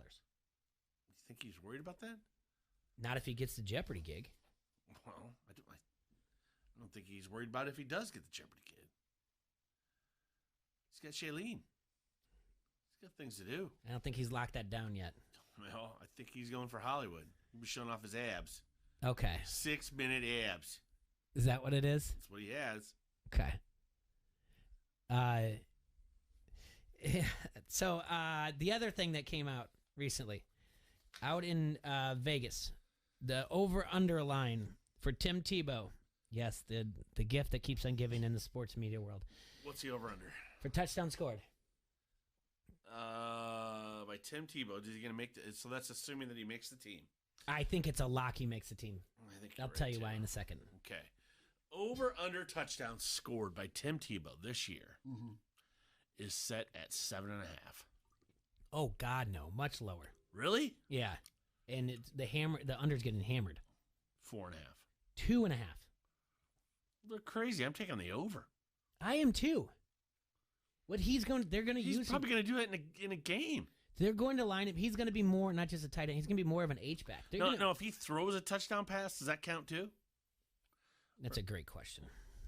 think he's worried about that? Not if he gets the Jeopardy gig. Well, I don't think he's worried about it if he does get the Jeopardy gig. He's got Shailene. He's got things to do. I don't think he's locked that down yet. Well, I think he's going for Hollywood. He'll be showing off his abs. Okay. 6-minute abs. Is that what it is? That's what he has. Okay. So the other thing that came out recently, out in Vegas, the over-under line for Tim Tebow. Yes, the gift that keeps on giving in the sports media world. What's the over-under? For touchdown scored. By Tim Tebow. Is he going to make so that's assuming that he makes the team. I think it's a lock he makes the team. I think I'll tell you why in a second. Okay. over-under touchdowns scored by Tim Tebow this year is set at 7.5. Oh God, no, much lower. Really? Yeah, and it's the under's getting hammered. 4.5. 2.5. They're crazy. I'm taking the over. I am too. They're going to use. He's probably going to do it in a game. They're going to line him. He's going to be more, not just a tight end. He's going to be more of an H-back. No, if he throws a touchdown pass, does that count too? That's a great question.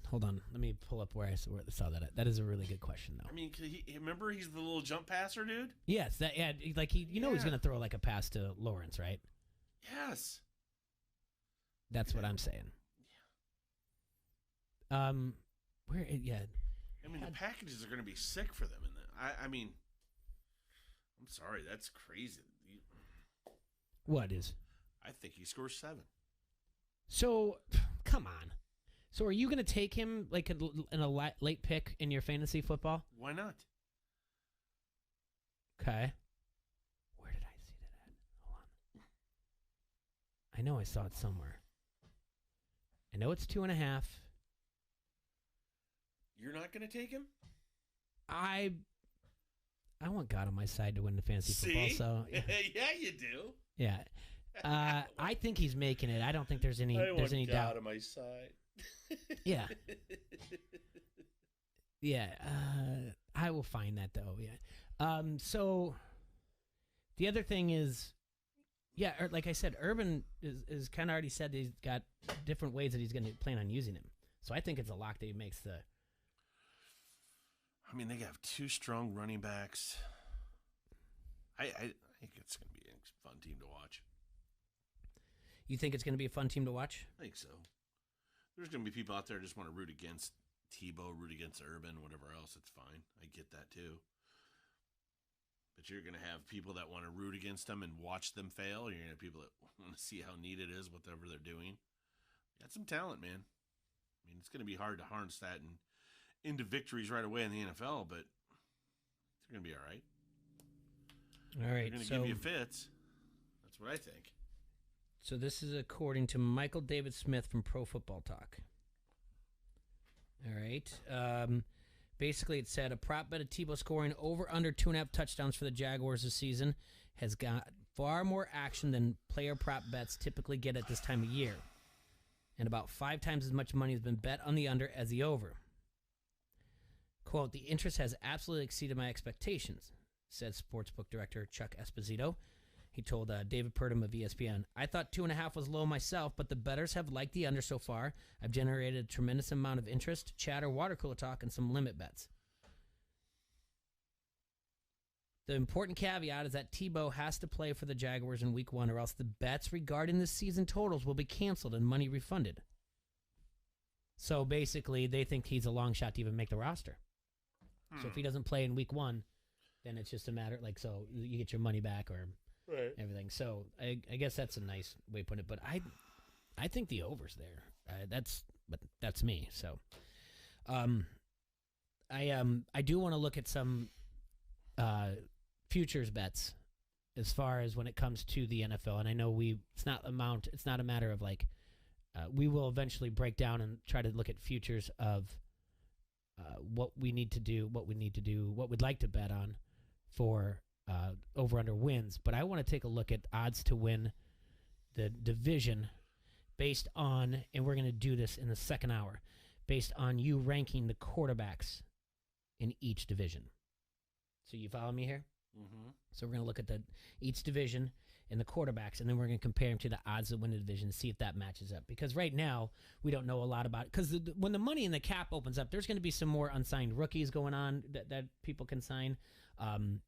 Hold on. Let me pull up where I saw that. That is a really good question, though. I mean, remember he's the little jump passer dude? Yes. He's going to throw like a pass to Lawrence, right? Yes. That's what I'm saying. Yeah. I mean, the packages are going to be sick for them. I mean, I'm sorry. That's crazy. What is? I think he scores 7. So, come on. So, are you going to take him like in a late pick in your fantasy football? Why not? Okay. Where did I see that at? Hold on. I know I saw it somewhere. I know it's 2.5. You're not going to take him? I want God on my side to win the fantasy football. So yeah, you do. Yeah. I think he's making it. I don't think there's any God doubt on my side. Yeah. Yeah. I will find that though. Yeah. So the other thing is, like I said, Urban is kind of already said that he's got different ways that he's going to plan on using him. So I think it's a lock that he makes the. I mean, they have 2 strong running backs. I think it's going to be a fun team to watch. You think it's going to be a fun team to watch? I think so. There's going to be people out there who just want to root against Tebow, root against Urban, whatever else. It's fine. I get that too. But you're going to have people that want to root against them and watch them fail. You're going to have people that want to see how neat it is, whatever they're doing. Got some talent, man. I mean, it's going to be hard to harness that into victories right away in the NFL, but they're going to be all right. All right. They're going to give you fits. That's what I think. So this is according to Michael David Smith from Pro Football Talk. All right. Basically, it said a prop bet of Tebow scoring over under 2.5 touchdowns for the Jaguars this season has got far more action than player prop bets typically get at this time of year. And about 5 times as much money has been bet on the under as the over. Quote, the interest has absolutely exceeded my expectations, said sportsbook director Chuck Esposito. He told David Purdom of ESPN, I thought 2.5 was low myself, but the bettors have liked the under so far. I've generated a tremendous amount of interest, chatter, water cooler talk, and some limit bets. The important caveat is that Tebow has to play for the Jaguars in Week 1, or else the bets regarding the season totals will be canceled and money refunded. So basically, they think he's a long shot to even make the roster. So if he doesn't play in Week 1, then it's just a matter, so you get your money back or everything. So I guess that's a nice way to put it. But I think the over's there. That's me. So I do want to look at some futures bets as far as when it comes to the NFL. And I know it's not a matter of we will eventually break down and try to look at futures of what we need to do, what we'd like to bet on for over-under wins. But I want to take a look at odds to win the division based on, and we're going to do this in the second hour, based on you ranking the quarterbacks in each division. So you follow me here? Mm-hmm. So we're going to look at each division and the quarterbacks, and then we're going to compare them to the odds to win the division and see if that matches up. Because right now, we don't know a lot about it. Because when the money in the cap opens up, there's going to be some more unsigned rookies going on that people can sign.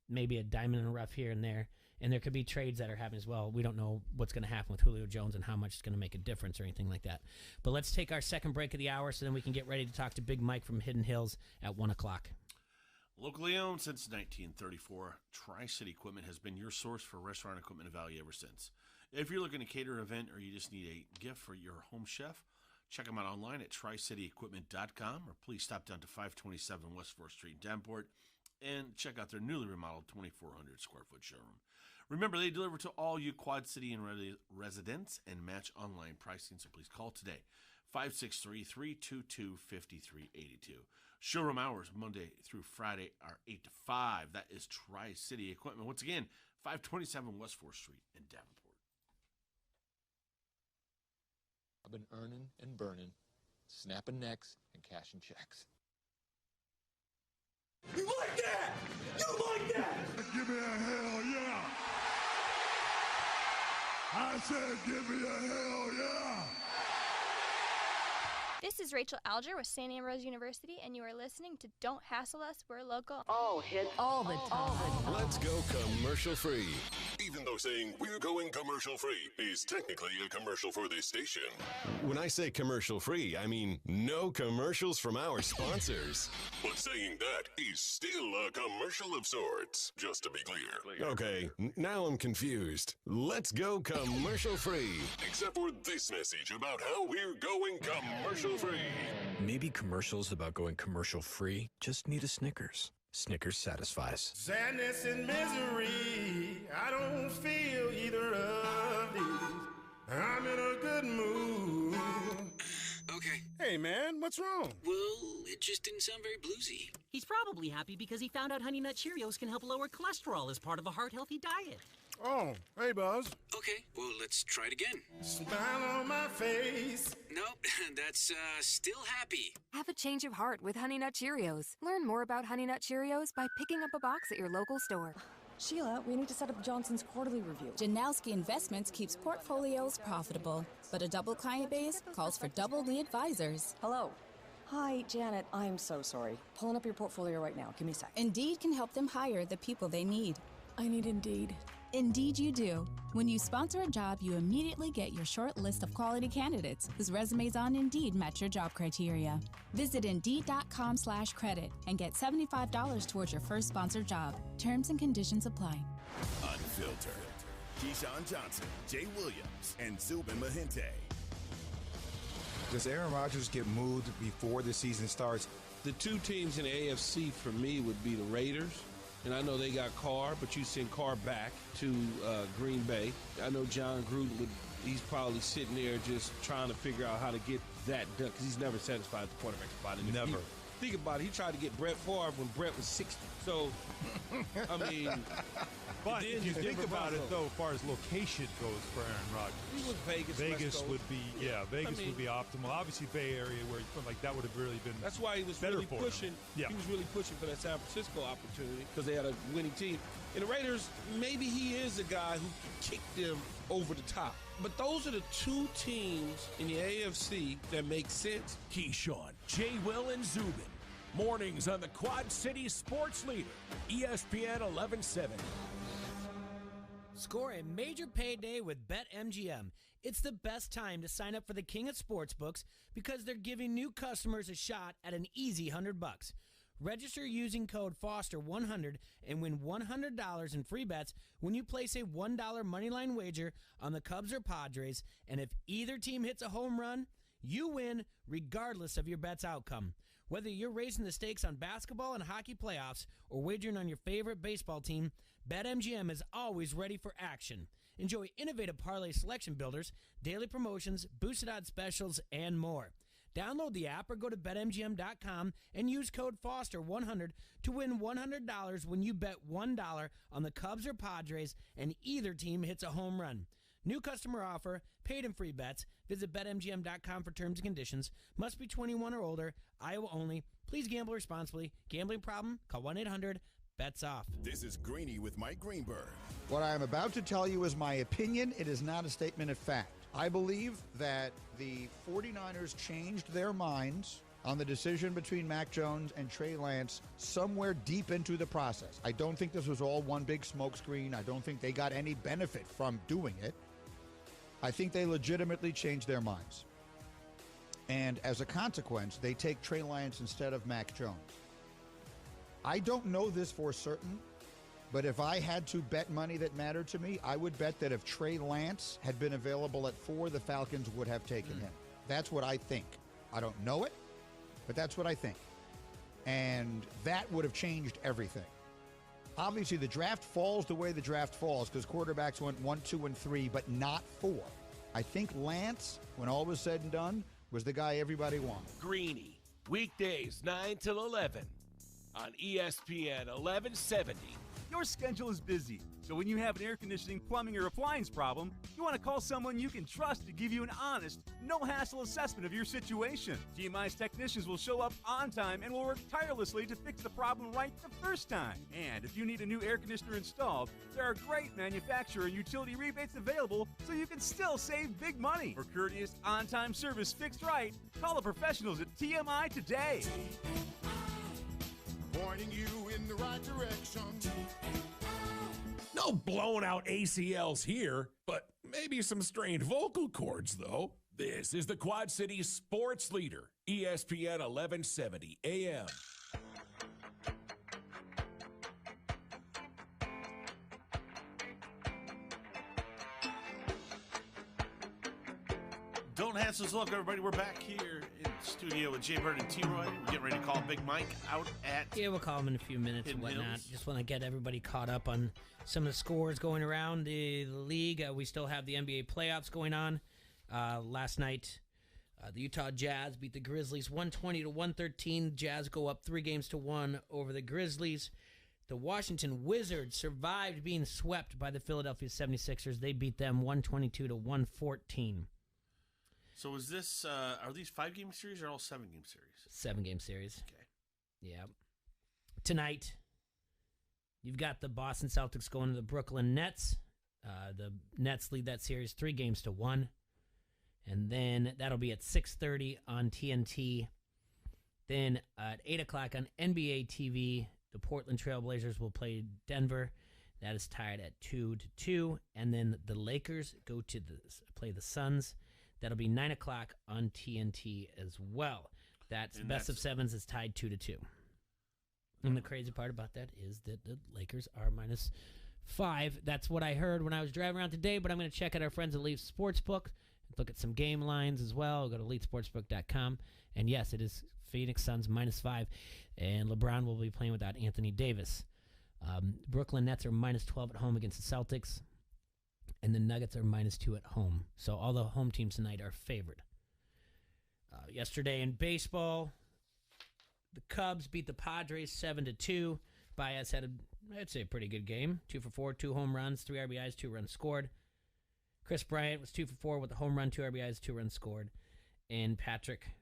Maybe a diamond in the rough here and there. And there could be trades that are happening as well. We don't know what's going to happen with Julio Jones and how much it's going to make a difference or anything like that. But let's take our second break of the hour so then we can get ready to talk to Big Mike from Hidden Hills at 1 o'clock. Locally owned since 1934, Tri-City Equipment has been your source for restaurant equipment and value ever since. If you're looking to cater an event or you just need a gift for your home chef, check them out online at tricityequipment.com or please stop down to 527 West 4th Street in Davenport and check out their newly remodeled 2,400 square foot showroom. Remember, they deliver to all you Quad City and residents and match online pricing, so please call today. 563-322-5382. Showroom hours Monday through Friday are 8 to 5. That is Tri-City Equipment. Once again, 527 West 4th Street in Davenport. I've been earning and burning, snapping necks and cashing checks. You like that? You like that? Give me a hell yeah! I said give me a hell yeah! This is Rachel Alger with St. Ambrose University, and you are listening to Don't Hassle Us, We're Local. All hits all the time. Let's go commercial free. Even though saying we're going commercial free is technically a commercial for this station. When I say commercial free, I mean no commercials from our sponsors. But saying that is still a commercial of sorts, just to be clear. Okay, now I'm confused. Let's go commercial free. Except for this message about how we're going commercial free. Maybe commercials about going commercial free just need a Snickers. Snickers satisfies. Sadness and misery, I don't feel either of these. I'm in a good mood. Okay. Hey, man, what's wrong? Well, it just didn't sound very bluesy. He's probably happy because he found out Honey Nut Cheerios can help lower cholesterol as part of a heart-healthy diet. Oh, hey, Buzz. Okay, well, let's try it again. Smile on my face. Nope, that's, still happy. Have a change of heart with Honey Nut Cheerios. Learn more about Honey Nut Cheerios by picking up a box at your local store. Sheila, we need to set up Johnson's quarterly review. Janowski Investments keeps portfolios profitable, but a double client base calls for double the advisors. Hello. Hi, Janet. I'm so sorry. Pulling up your portfolio right now. Give me a sec. Indeed can help them hire the people they need. I need Indeed. Indeed you do. When you sponsor a job, you immediately get your short list of quality candidates whose resumes on Indeed match your job criteria. Visit Indeed.com/credit and get $75 towards your first sponsored job. Terms and conditions apply. Unfiltered. Keyshawn Johnson, Jay Williams, and Zubin Mahente. Does Aaron Rodgers get moved before the season starts? The two teams in the AFC for me would be the Raiders. And I know they got Carr, but you send Carr back to Green Bay. I know John Gruden he's probably sitting there just trying to figure out how to get that done because he's never satisfied the quarterback spot. Never. Think about it. He tried to get Brett Favre when Brett was 60. So, I mean. But if you think about it, though, as far as location goes for Aaron Rodgers. He was Vegas. Vegas would be, Vegas would be optimal. Obviously, Bay Area, where like that would have really been. That's why he was better really for pushing. him. Yeah. He was really pushing for that San Francisco opportunity because they had a winning team. And the Raiders, maybe he is a guy who can kick them over the top. But those are the two teams in the AFC that make sense. Keyshawn, Jay Will, and Zubin. Mornings on the Quad City Sports Leader, ESPN 1170. Score a major payday with BetMGM. It's the best time to sign up for the king of sportsbooks because they're giving new customers a shot at an easy $100. Register using code FOSTER100 and win $100 in free bets when you place a $1 moneyline wager on the Cubs or Padres, and if either team hits a home run, you win regardless of your bet's outcome. Whether you're raising the stakes on basketball and hockey playoffs or wagering on your favorite baseball team, BetMGM is always ready for action. Enjoy innovative parlay selection builders, daily promotions, boosted odds specials, and more. Download the app or go to BetMGM.com and use code FOSTER100 to win $100 when you bet $1 on the Cubs or Padres and either team hits a home run. New customer offer, paid and free bets. Visit BetMGM.com for terms and conditions. Must be 21 or older. Iowa only. Please gamble responsibly. Gambling problem? Call 1-800-BETS-OFF. This is Greeny with Mike Greenberg. What I am about to tell you is my opinion. It is not a statement of fact. I believe that the 49ers changed their minds on the decision between Mac Jones and Trey Lance somewhere deep into the process. I don't think this was all one big smokescreen. I don't think they got any benefit from doing it. I think they legitimately changed their minds. And as a consequence, they take Trey Lance instead of Mac Jones. I don't know this for certain, but if I had to bet money that mattered to me, I would bet that if Trey Lance had been available at 4, the Falcons would have taken him. That's what I think. I don't know it, but that's what I think. And that would have changed everything. Obviously, the draft falls the way the draft falls because quarterbacks went 1, 2, and 3, but not 4. I think Lance, when all was said and done, was the guy everybody wanted. Greeny, weekdays 9 till 11 on ESPN 1170. Your schedule is busy, so when you have an air conditioning, plumbing, or appliance problem, you want to call someone you can trust to give you an honest, no-hassle assessment of your situation. TMI's technicians will show up on time and will work tirelessly to fix the problem right the first time. And if you need a new air conditioner installed, there are great manufacturer and utility rebates available so you can still save big money. For courteous, on-time service fixed right, call the professionals at TMI today. Pointing you in the right direction. No blown out ACLs here, but maybe some strained vocal cords, though. This is the Quad City sports leader, ESPN 1170 AM. Don't hassle us. Look, everybody, we're back here in studio with Jay Bird and T-Roy. We're getting ready to call Big Mike out at... Yeah, we'll call him in a few minutes and whatnot. Just want to get everybody caught up on some of the scores going around the league. We still have the NBA playoffs going on. Last night, the Utah Jazz beat the Grizzlies 120-113. Jazz go up 3-1 over the Grizzlies. The Washington Wizards survived being swept by the Philadelphia 76ers. They beat them 122-114. So is this, are these 5-game series or all 7-game series? 7-game series. Okay. Yeah. Tonight, you've got the Boston Celtics going to the Brooklyn Nets. The Nets lead that series 3-1. And then that'll be at 6:30 on TNT. Then at 8 o'clock on NBA TV, the Portland Trail Blazers will play Denver. That is tied at 2-2. And then the Lakers go to play the Suns. That'll be 9 o'clock on TNT as well. That's best of sevens is tied 2-2. And the crazy part about that is that the Lakers are -5. That's what I heard when I was driving around today, but I'm going to check out our friends at Elite Sportsbook. Look at some game lines as well. Go to EliteSportsbook.com. And yes, it is Phoenix Suns -5. And LeBron will be playing without Anthony Davis. Brooklyn Nets are -12 at home against the Celtics. And the Nuggets are -2 at home. So all the home teams tonight are favored. Yesterday in baseball, the Cubs beat the Padres 7-2. Baez had I'd say a pretty good game. 2 for 4, 2 home runs, 3 RBIs, 2 runs scored. Chris Bryant was 2 for 4 with a home run, 2 RBIs, 2 runs scored. And Patrick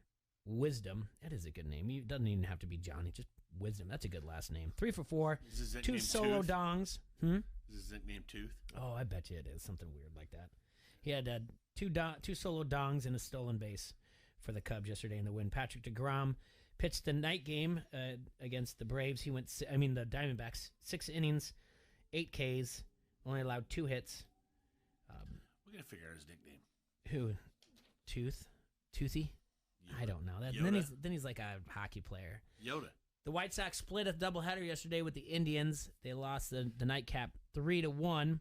Wisdom, that is a good name. He doesn't even have to be Johnny, just Wisdom. That's a good last name. 3 for 4, 2 solo dongs. Is his nickname Tooth? Oh, I bet you it is. Something weird like that. He had two solo dongs and a stolen base for the Cubs yesterday in the win. Patrick DeGrom pitched the night game against the Braves. The Diamondbacks, 6 innings, 8 Ks, only allowed 2 hits. We're going to figure out his nickname. Who? Toothy? Yoda. I don't know. Then he's like a hockey player. Yoda. The White Sox split a doubleheader yesterday with the Indians. They lost the nightcap 3-1.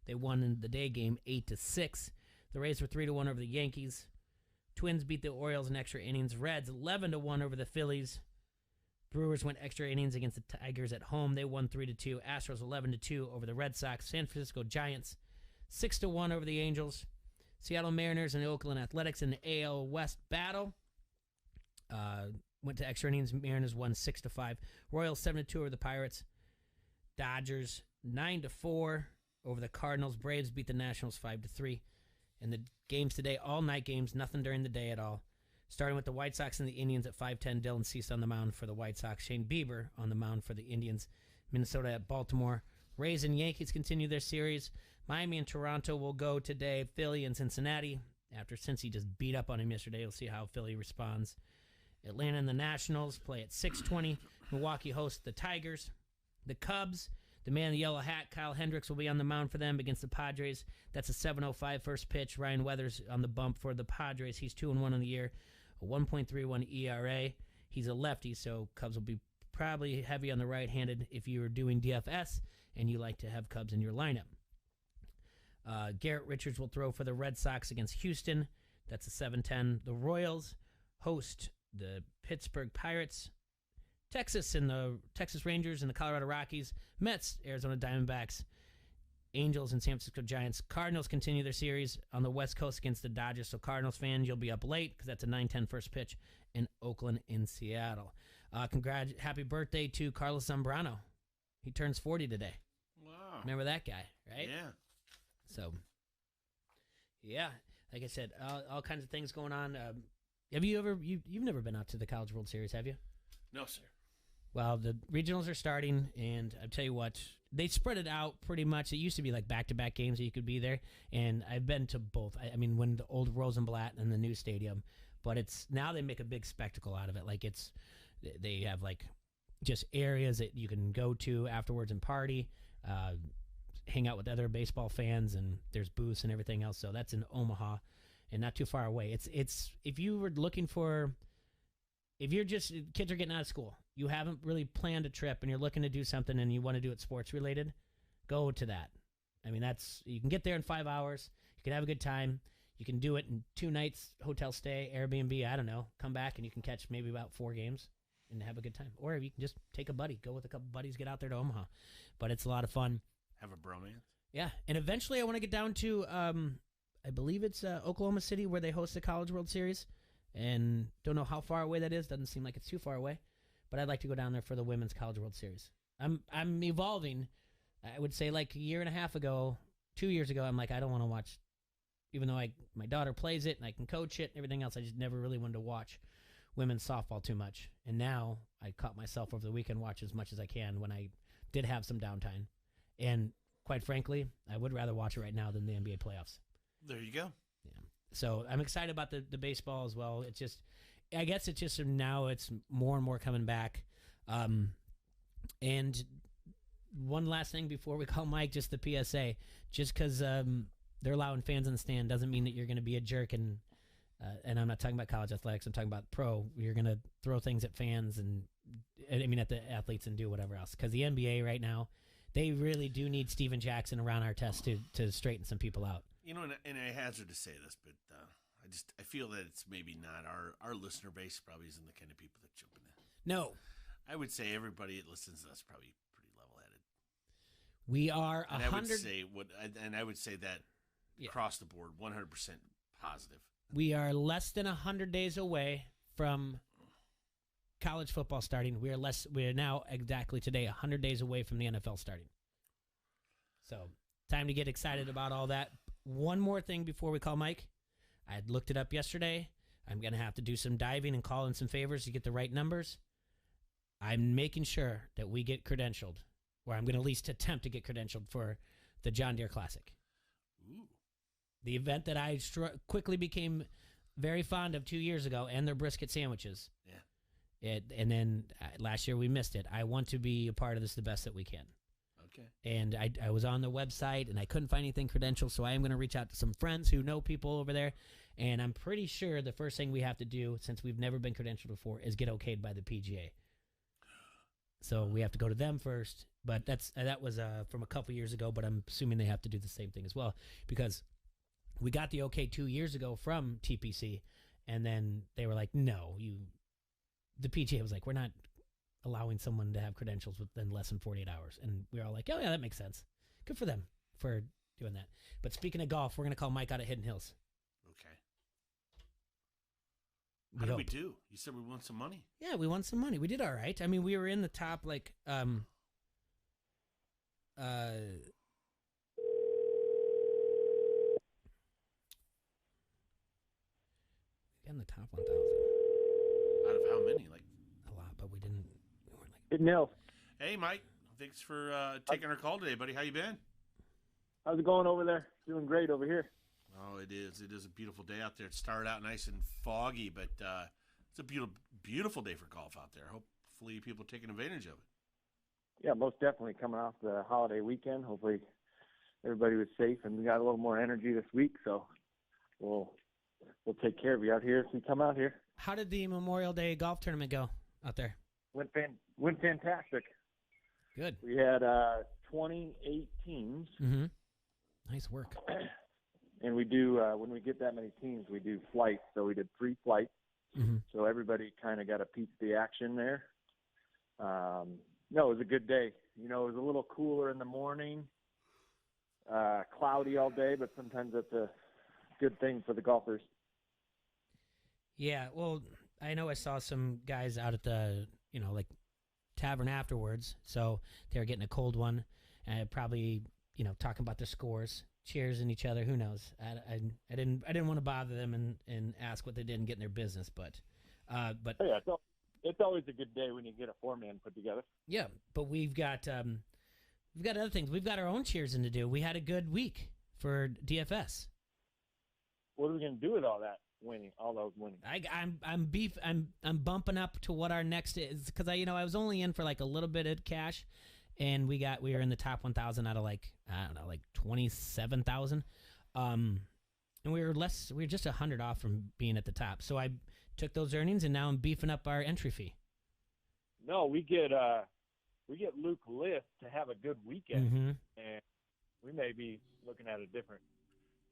They won in the day game 8-6. The Rays were 3-1 over the Yankees. Twins beat the Orioles in extra innings. Reds 11-1 over the Phillies. Brewers went extra innings against the Tigers at home. They won 3-2. Astros 11-2 over the Red Sox. San Francisco Giants 6-1 over the Angels. Seattle Mariners and the Oakland Athletics in the AL West battle. Went to extra innings. Mariners won 6-5. Royals 7-2 over the Pirates. Dodgers 9-4 over the Cardinals. Braves beat the Nationals 5-3. And the games today, all night games, nothing during the day at all. Starting with the White Sox and the Indians at 5:10. Dylan Cease on the mound for the White Sox. Shane Bieber on the mound for the Indians. Minnesota at Baltimore. Rays and Yankees continue their series. Miami and Toronto will go today. Philly and Cincinnati. After Cincy just beat up on him yesterday, we'll see how Philly responds. Atlanta and the Nationals play at 6:20. Milwaukee hosts the Tigers. The Cubs, the man in the yellow hat, Kyle Hendricks, will be on the mound for them against the Padres. That's a 7:05 first pitch. Ryan Weathers on the bump for the Padres. He's 2-1 on the year, a 1.31 ERA. He's a lefty, so Cubs will be probably heavy on the right-handed if you are doing DFS and you like to have Cubs in your lineup. Garrett Richards will throw for the Red Sox against Houston. That's a 7:10. The Royals host the Pittsburgh Pirates. Texas and the Texas Rangers and the Colorado Rockies. Mets, Arizona Diamondbacks. Angels and San Francisco Giants. Cardinals continue their series on the West Coast against the Dodgers. So Cardinals fans, you'll be up late because that's a 9:10 first pitch in Oakland in Seattle. Happy birthday to Carlos Zambrano. He turns 40 today. Wow. Remember that guy, right? Yeah. So, yeah, like I said, all kinds of things going on. Have you ever, you've never been out to the College World Series, have you? No, sir. Well, the regionals are starting, and I'll tell you what, they spread it out pretty much. It used to be like back-to-back games that you could be there, and I've been to both. I mean, when the old Rosenblatt and the new stadium, but it's now they make a big spectacle out of it. Like they have like just areas that you can go to afterwards and party, hang out with other baseball fans, and there's booths and everything else. So that's in Omaha, and not too far away. It's if you were looking for, if you're just kids are getting out of school, you haven't really planned a trip, and you're looking to do something, and you want to do it sports related, go to that. I mean, you can get there in 5 hours. You can have a good time. You can do it in 2 nights, hotel stay, Airbnb. I don't know. Come back and you can catch maybe about 4 games and have a good time. Or you can just take a buddy, go with a couple buddies, get out there to Omaha. But it's a lot of fun. Have a bromance. Yeah, and eventually I want to get down to, I believe it's Oklahoma City where they host the College World Series. And don't know how far away that is. Doesn't seem like it's too far away. But I'd like to go down there for the Women's College World Series. I'm evolving. I would say like a year and a half ago, 2 years ago, I'm like, I don't want to watch, even though my daughter plays it and I can coach it and everything else, I just never really wanted to watch women's softball too much. And now I caught myself over the weekend watch as much as I can when I did have some downtime. And quite frankly, I would rather watch it right now than the NBA playoffs. There you go. Yeah. So I'm excited about the baseball as well. It's just, I guess it's just now it's more and more coming back. And one last thing before we call Mike, just the PSA. Just because they're allowing fans in the stand doesn't mean that you're going to be a jerk. And I'm not talking about college athletics. I'm talking about pro. You're going to throw things at fans and, I mean, at the athletes and do whatever else. Because the NBA right now, they really do need Steven Jackson around our test to straighten some people out. You know, and I hazard to say this, but I feel that it's maybe not our listener base probably isn't the kind of people that jump in there. No. I would say everybody that listens to us is probably pretty level-headed. We are 100. I would say that across the board, 100% positive. We are less than 100 days away from college football starting. We are now exactly today 100 days away from the NFL starting. So, time to get excited about all that. One more thing before we call Mike. I had looked it up yesterday. I'm going to have to do some diving and call in some favors to get the right numbers. I'm making sure that we get credentialed, or I'm going to at least attempt to get credentialed for the John Deere Classic. Ooh. The event that I quickly became very fond of 2 years ago, and their brisket sandwiches. Yeah. And then last year we missed it. I want to be a part of this the best that we can. Okay. And I was on the website, and I couldn't find anything credentialed, so I am going to reach out to some friends who know people over there. And I'm pretty sure the first thing we have to do, since we've never been credentialed before, is get okayed by the PGA. So we have to go to them first. But that was from a couple years ago, but I'm assuming they have to do the same thing as well. Because we got the okay 2 years ago from TPC, and then they were like, no, the PGA was like, we're not allowing someone to have credentials within less than 48 hours. And we were all like, oh, yeah, that makes sense. Good for them for doing that. But speaking of golf, we're going to call Mike out at Hidden Hills. Okay. How did we do? You said we won some money. Yeah, we won some money. We did all right. I mean, we were in the top, like, in the top 1,000. Out of how many? Like a lot, but we weren't like. Hidden Hills. Hey, Mike. Thanks for taking our call today, buddy. How you been? How's it going over there? Doing great over here. Oh, it is. It is a beautiful day out there. It started out nice and foggy, but it's a beautiful, beautiful day for golf out there. Hopefully people are taking advantage of it. Yeah, most definitely coming off the holiday weekend. Hopefully everybody was safe, and we got a little more energy this week, so we'll take care of you out here if you come out here. How did the Memorial Day golf tournament go out there? Went fantastic. Good. We had 28 teams. Mm-hmm. Nice work. And we do, when we get that many teams, we do flights. So we did 3 flights. Mm-hmm. So everybody kind of got a piece of the action there. No, it was a good day. You know, it was a little cooler in the morning. cloudy all day, but sometimes that's a good thing for the golfers. Yeah, well, I know I saw some guys out at the, like tavern afterwards, so they were getting a cold one, and probably, talking about their scores, cheersing each other. Who knows? I didn't want to bother them and ask what they did and get in their business, but Oh, yeah, it's always a good day when you get a 4-man put together. yeah, but we've got other things. We've got our own cheersing to do. We had a good week for DFS. What are we going to do with all that winning? All those winnings? I'm bumping up to what our next is, because I was only in for like a little bit of cash, and we were in the top 1,000 out of like 27,000, and we were just 100 off from being at the top. So I took those earnings, and now I'm beefing up our entry fee. No, we get Luke List to have a good weekend, and we may be looking at a different.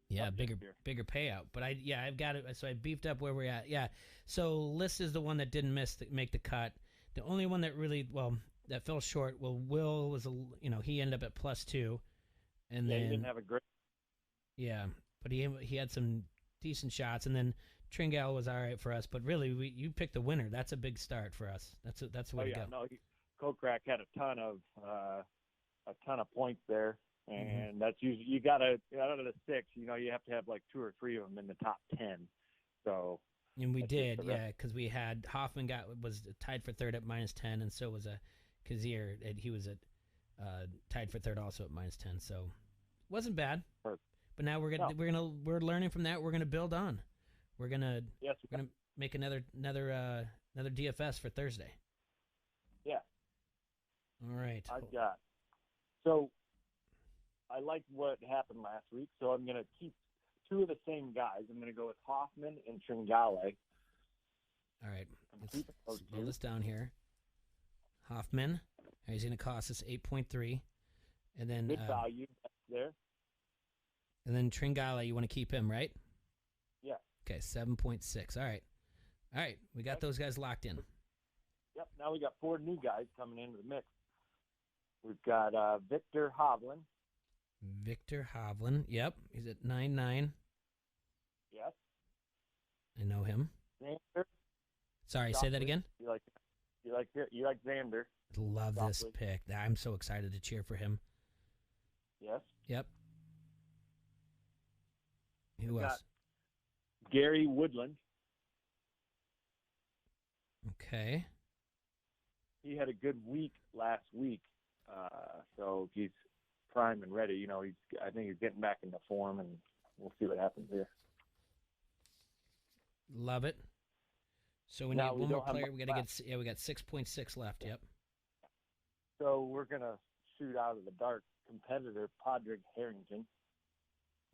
Yeah, bigger payout. But I've got it. So I beefed up where we're at. Yeah. So List is the one that didn't make the cut. The only one that really that fell short. Well, Will was he ended up at +2, and then he didn't have a great. Yeah, but he had some decent shots, and then Tringal was all right for us. But really, you picked the winner. That's a big start for us. That's the way to go. No, Kokrak had a ton of points there. And that's usually, you got to, out of the 6, you have to have like 2 or 3 of them in the top 10. So. And we did, yeah, because we had Hoffman was tied for third at -10, and so was a Kazir, and he was tied for third also at -10. So wasn't bad. Perfect. But now we're learning from that. We're gonna build on. We're gonna make another DFS for Thursday. Yeah. All right. I liked what happened last week, so I'm going to keep 2 of the same guys. I'm going to go with Hoffman and Tringale. All right. Let's slow this down here. Hoffman, he's going to cost us 8.3. And then good value there. And then Tringale, you want to keep him, right? Yeah. Okay, 7.6. All right. We got those guys locked in. Yep. Now we got 4 new guys coming into the mix. We've got Victor Hovland. Yep. He's at 9.9. Yes. I know him. Xander. Sorry, say that again. You like Xander. Love this pick. I'm so excited to cheer for him. Yes. Yep. Who else? Gary Woodland. Okay. He had a good week last week, so he's prime and ready. I think he's getting back into form, and we'll see what happens here. Love it. So we need one more player. We got 6.6 left. Yep. So we're gonna shoot out of the dark. Competitor Padraig Harrington.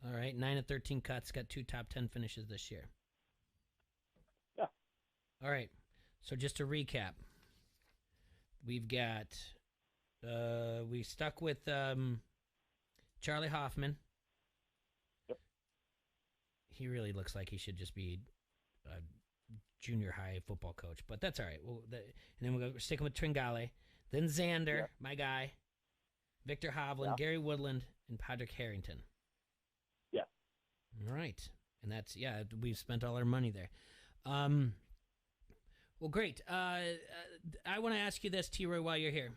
All right, 9 of 13 cuts. Got 2 top 10 finishes this year. Yeah. All right. So just to recap, we've got we stuck with Charlie Hoffman. Yep. He really looks like he should just be a junior high football coach, but that's all right. And then we're sticking with Tringale, then Xander, my guy, Victor Hovland, Gary Woodland, and Padraig Harrington. Yeah. All right. And that's, we've spent all our money there. Well, great. I want to ask you this, T-Roy, while you're here.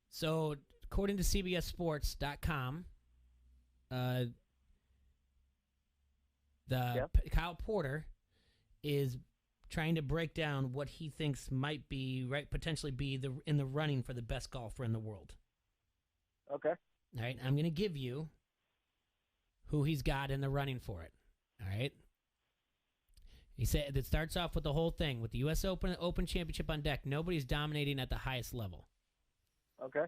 So, according to CBSSports.com, Kyle Porter is trying to break down what he thinks might be potentially be in the running for the best golfer in the world. Okay. All right. I'm going to give you who he's got in the running for it. All right. He said it starts off with the whole thing with the U.S. Open Championship on deck. Nobody's dominating at the highest level. Okay.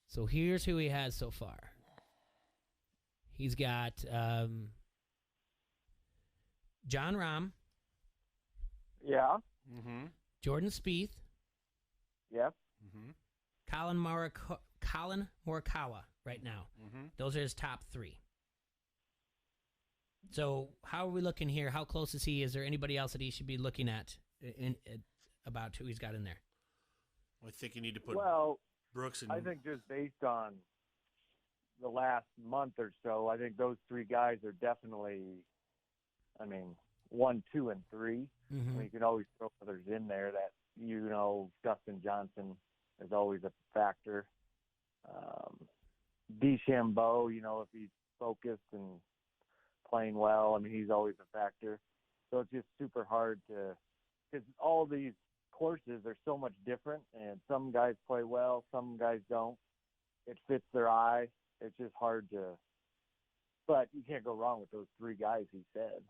So here's who he has so far. He's got John Rahm. Yeah. Mm-hmm. Jordan Spieth. Yep. Mm-hmm. Colin Morikawa right now. Mm-hmm. Those are his top 3. So how are we looking here? How close is he? Is there anybody else that he should be looking at about who he's got in there? I think you need to put Brooks in. I think just based on the last month or so, I think those three guys are definitely, 1, 2, and 3. Mm-hmm. You can always throw others in there that, Dustin Johnson is always a factor. DeChambeau, if he's focused and playing well, he's always a factor. So it's just super hard because all these courses are so much different, and some guys play well, some guys don't. It fits their eye. It's just hard but you can't go wrong with those three guys he said.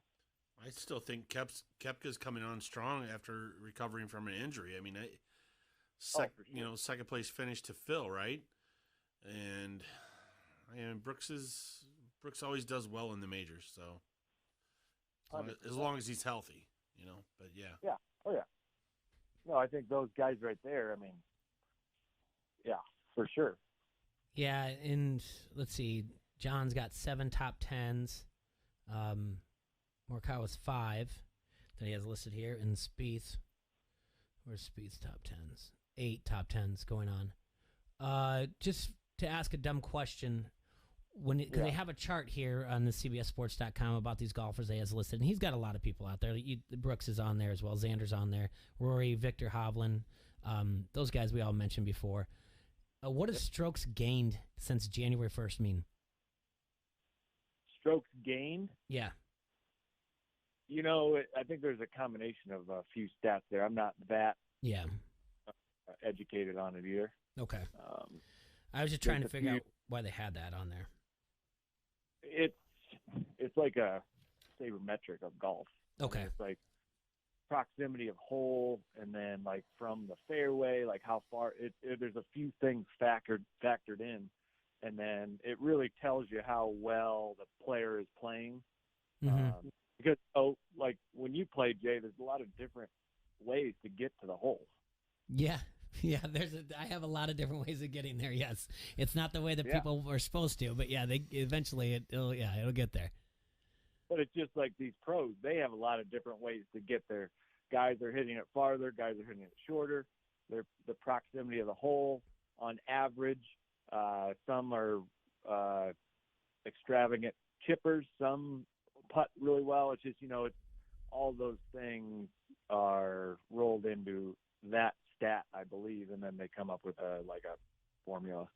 I still think Koepka's coming on strong after recovering from an injury. Sure. Second place finish to Phil, right? And Brooks always does well in the majors, so as long as he's healthy, But yeah. Yeah. Oh yeah. No, I think those guys right there. Yeah, for sure. Yeah, and let's see. John's got 7 top 10s. Morikawa's 5 that he has listed here. And Spieth, where's Spieth's top 10s? 8 top 10s going on. Just to ask a dumb question, because they have a chart here on the CBSSports.com about these golfers they has listed, and he's got a lot of people out there. Brooks is on there as well. Xander's on there. Rory, Victor Hovland, those guys we all mentioned before. What does strokes gained since January 1st mean? Strokes gained? Yeah. I think there's a combination of a few stats there. I'm not that educated on it either. Okay. I was just trying to figure out why they had that on there. It's like a sabermetric of golf. Okay. It's like proximity of hole, and then like from the fairway, like how far. There's a few things factored in, and then it really tells you how well the player is playing. Mm-hmm. Because like when you play, Jay, there's a lot of different ways to get to the hole. Yeah. Yeah, I have a lot of different ways of getting there. Yes, it's not the way that people are supposed to, but yeah, it'll get there. But it's just like these pros; they have a lot of different ways to get there. Guys are hitting it farther. Guys are hitting it shorter. The proximity of the hole, on average, some are extravagant chippers. Some putt really well. It's just it's all those things are rolled into that stat, I believe, and then they come up with a formula.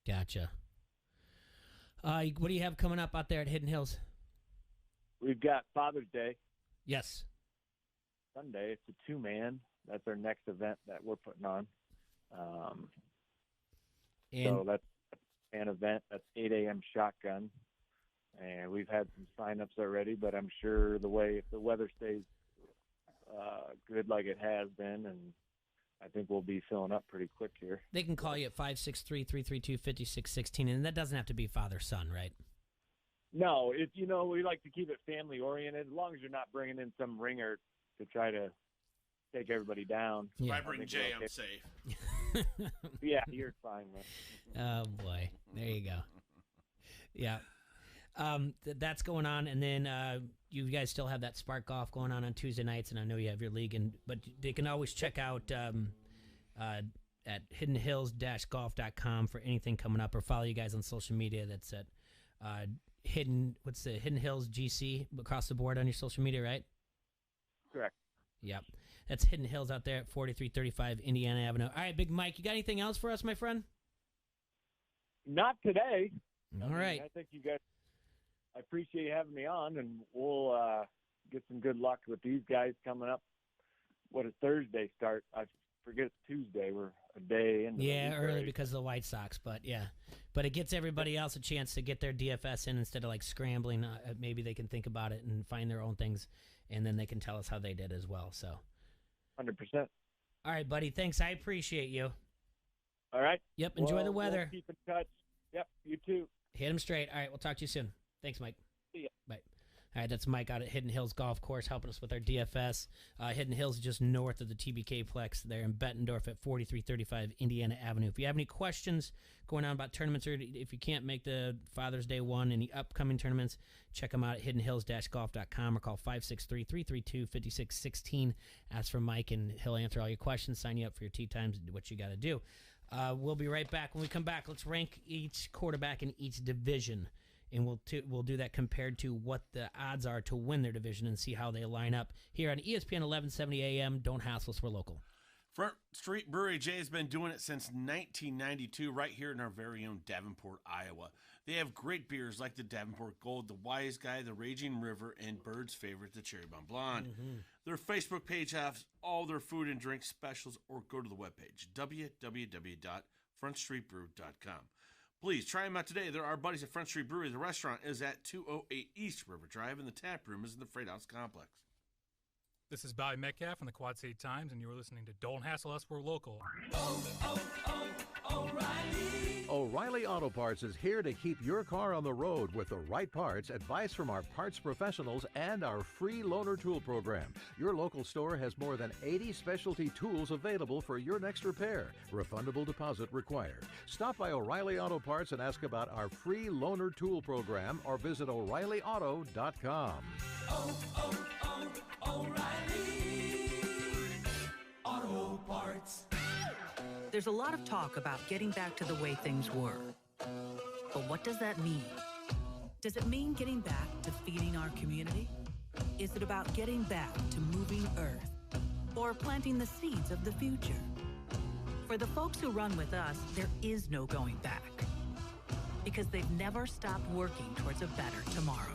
Gotcha. What do you have coming up out there at Hidden Hills? We've got Father's Day. Yes. Sunday. It's a 2-man. That's our next event that we're putting on. So that's an event. That's 8 a.m. shotgun. And we've had some sign-ups already, but I'm sure if the weather stays good like it has been, and I think we'll be filling up pretty quick here. They can call you at 563-332-5616, and that doesn't have to be father-son, right? No, we like to keep it family-oriented, as long as you're not bringing in some ringer to try to take everybody down. If I bring Jay, I'm safe. Yeah, you're fine, man. Oh, boy. There you go. Yeah. That's going on, and then you guys still have that Spark Golf going on Tuesday nights, and I know you have your league, but they can always check out at hiddenhills-golf.com for anything coming up, or follow you guys on social media. That's at Hidden Hills GC across the board on your social media, right? Correct. Yep. That's Hidden Hills out there at 4335 Indiana Avenue. All right, Big Mike, you got anything else for us, my friend? Not today. All right. I think you guys. I appreciate you having me on, and we'll get some good luck with these guys coming up. What does Thursday start? I forget it's Tuesday. We're a day in. Yeah, early because of the White Sox, but yeah. But it gets everybody else a chance to get their DFS in instead of scrambling. Maybe they can think about it and find their own things, and then they can tell us how they did as well. So, 100%. All right, buddy. Thanks. I appreciate you. All right. Yep. Enjoy the weather. We'll keep in touch. Yep. You too. Hit them straight. All right. We'll talk to you soon. Thanks, Mike. See ya. Bye. All right, that's Mike out at Hidden Hills Golf Course helping us with our DFS. Hidden Hills is just north of the TBK Plex. They're in Bettendorf at 4335 Indiana Avenue. If you have any questions going on about tournaments, or if you can't make the Father's Day one, any upcoming tournaments, check them out at hiddenhills-golf.com or call 563-332-5616. Ask for Mike, and he'll answer all your questions, sign you up for your tee times, what you got to do. We'll be right back. When we come back, let's rank each quarterback in each division, and we'll do that compared to what the odds are to win their division and see how they line up here on ESPN 1170 AM. Don't hassle us, we're local. Front Street Brewery, Jay, has been doing it since 1992 right here in our very own Davenport, Iowa. They have great beers like the Davenport Gold, the Wise Guy, the Raging River, and Bird's favorite, the Cherry Bomb Blonde. Mm-hmm. Their Facebook page has all their food and drink specials, or go to the webpage, www.frontstreetbrew.com. Please try them out today. They're our buddies at Front Street Brewery. The restaurant is at 208 East River Drive, and the tap room is in the Freight House Complex. This is Bobby Metcalf from the Quad City Times, and you're listening to Don't Hassle Us, We're Local. O'Reilly Auto Parts is here to keep your car on the road with the right parts, advice from our parts professionals, and our free loaner tool program. Your local store has more than 80 specialty tools available for your next repair. Refundable deposit required. Stop by O'Reilly Auto Parts and ask about our free loaner tool program, or visit O'ReillyAuto.com. O'Reilly Auto Parts. There's a lot of talk about getting back to the way things were. But what does that mean? Does it mean getting back to feeding our community? Is it about getting back to moving Earth? Or planting the seeds of the future? For the folks who run with us, there is no going back. Because they've never stopped working towards a better tomorrow.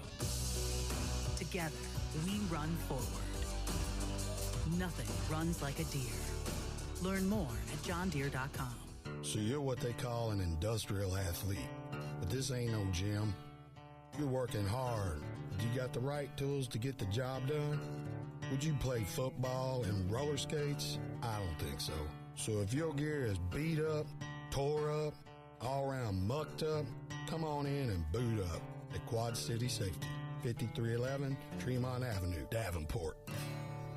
Together, we run forward. Nothing runs like a deer. Learn more at johndeere.com. So you're what they call an industrial athlete. But this ain't no gym. You're working hard. You got the right tools to get the job done? Would you play football and roller skates? I don't think so. So if your gear is beat up, tore up, all around mucked up, come on in and boot up at Quad City Safety, 5311 Tremont Avenue, Davenport.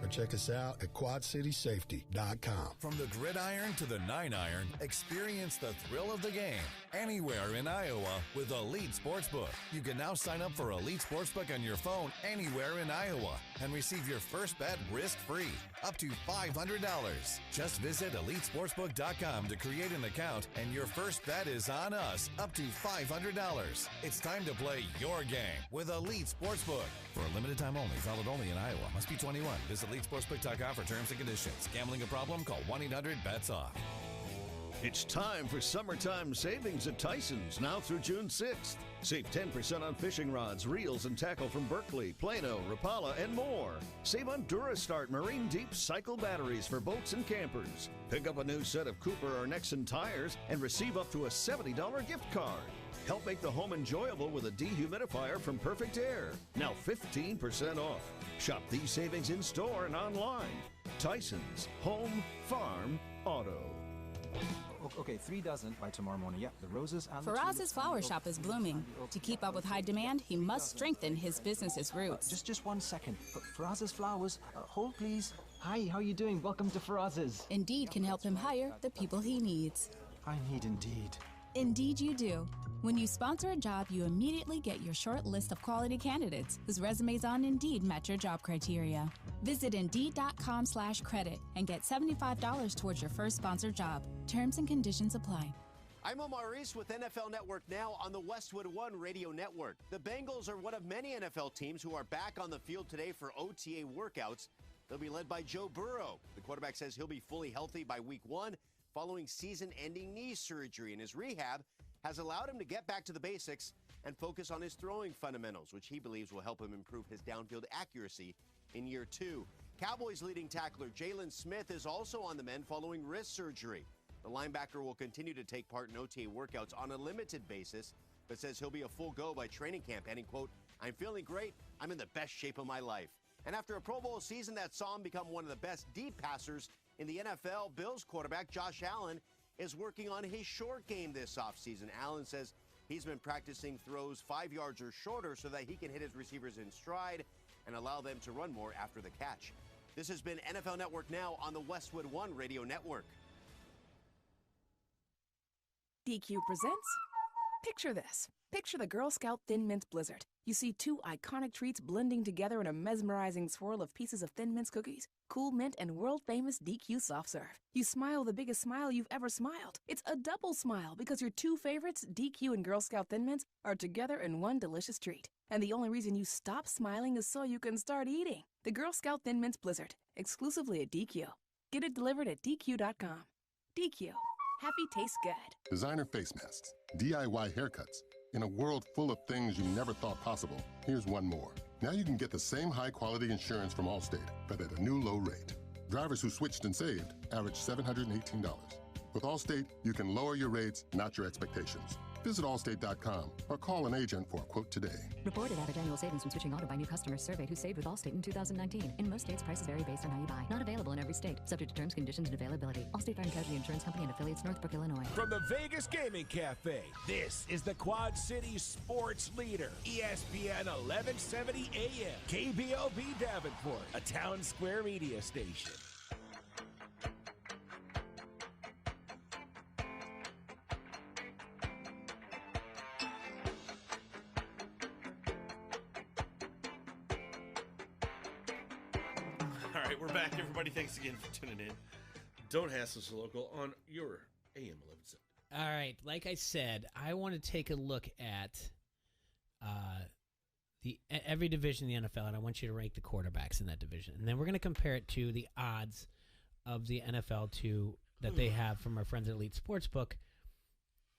Or check us out at quadcitysafety.com. From the gridiron to the 9-iron, experience the thrill of the game anywhere in Iowa with Elite Sportsbook. You can now sign up for Elite Sportsbook on your phone anywhere in Iowa and receive your first bet risk-free, up to $500. Just visit EliteSportsbook.com to create an account, and your first bet is on us, up to $500. It's time to play your game with Elite Sportsbook. For a limited time only, valid only in Iowa. Must be 21. Visit EliteSportsbook.com for terms and conditions. Gambling a problem? Call 1-800-BETS-OFF. It's time for summertime savings at Tyson's, now through June 6th. Save 10% on fishing rods, reels, and tackle from Berkeley, Plano, Rapala, and more. Save on Durastart Marine Deep Cycle batteries for boats and campers. Pick up a new set of Cooper or Nexon tires and receive up to a $70 gift card. Help make the home enjoyable with a dehumidifier from Perfect Air. Now 15% off. Shop these savings in store and online. Tyson's, home, farm, auto. Okay, 3 dozen by tomorrow morning. Yeah, the roses and Faraz's flower shop is blooming. To keep up with high demand, he must strengthen his business's roots. Just 1 second. Faraz's flowers. Hold, please. Hi, how are you doing? Welcome to Faraz's. Indeed can help him hire the people he needs. I need Indeed. Indeed you do. When you sponsor a job, you immediately get your short list of quality candidates whose resumes on Indeed match your job criteria. Visit Indeed.com/credit and get $75 towards your first sponsored job. Terms and conditions apply. I'm Omar Reese with NFL Network Now on the Westwood One Radio Network. The Bengals are one of many NFL teams who are back on the field today for OTA workouts. They'll be led by Joe Burrow. The quarterback says he'll be fully healthy by week 1 following season-ending knee surgery, and his rehab has allowed him to get back to the basics and focus on his throwing fundamentals, which he believes will help him improve his downfield accuracy in year 2. Cowboys leading tackler Jalen Smith is also on the mend following wrist surgery. The linebacker will continue to take part in OTA workouts on a limited basis, but says he'll be a full go by training camp, adding, quote, "I'm feeling great. I'm in the best shape of my life." And after a Pro Bowl season that saw him become one of the best deep passers in the NFL, Bills quarterback Josh Allen is working on his short game this offseason. Allen says he's been practicing throws 5 yards or shorter so that he can hit his receivers in stride and allow them to run more after the catch. This has been NFL Network Now on the Westwood One Radio Network. DQ presents Picture This. Picture the Girl Scout Thin Mints Blizzard. You see 2 iconic treats blending together in a mesmerizing swirl of pieces of Thin Mints cookies. Cool mint and world-famous DQ soft serve. You smile the biggest smile you've ever smiled. It's a double smile because your two favorites, DQ and Girl Scout Thin Mints, are together in one delicious treat. And the only reason you stop smiling is so you can start eating. The Girl Scout Thin Mints Blizzard, exclusively at DQ. Get it delivered at DQ.com. DQ. Happy tastes good. Designer face masks, DIY haircuts. In a world full of things you never thought possible, here's one more. Now you can get the same high-quality insurance from Allstate, but at a new low rate. Drivers who switched and saved averaged $718. With Allstate, you can lower your rates, not your expectations. Visit Allstate.com or call an agent for a quote today. Reported average annual savings when switching auto by new customers surveyed who saved with Allstate in 2019. In most states, prices vary based on how you buy. Not available in every state. Subject to terms, conditions, and availability. Allstate Fire and Casualty Insurance Company and affiliates, Northbrook, Illinois. From the Vegas Gaming Cafe, this is the Quad City Sports Leader, ESPN 1170 AM, KBOB Davenport, a Town Square media station. All right, we're back, everybody. Thanks again for tuning in. Don't Hassle So Local on your AM 1170. All right, like I said, I want to take a look at every division in the NFL, and I want you to rank the quarterbacks in that division. And then we're going to compare it to the odds of the NFL that they have from our friends at Elite Sportsbook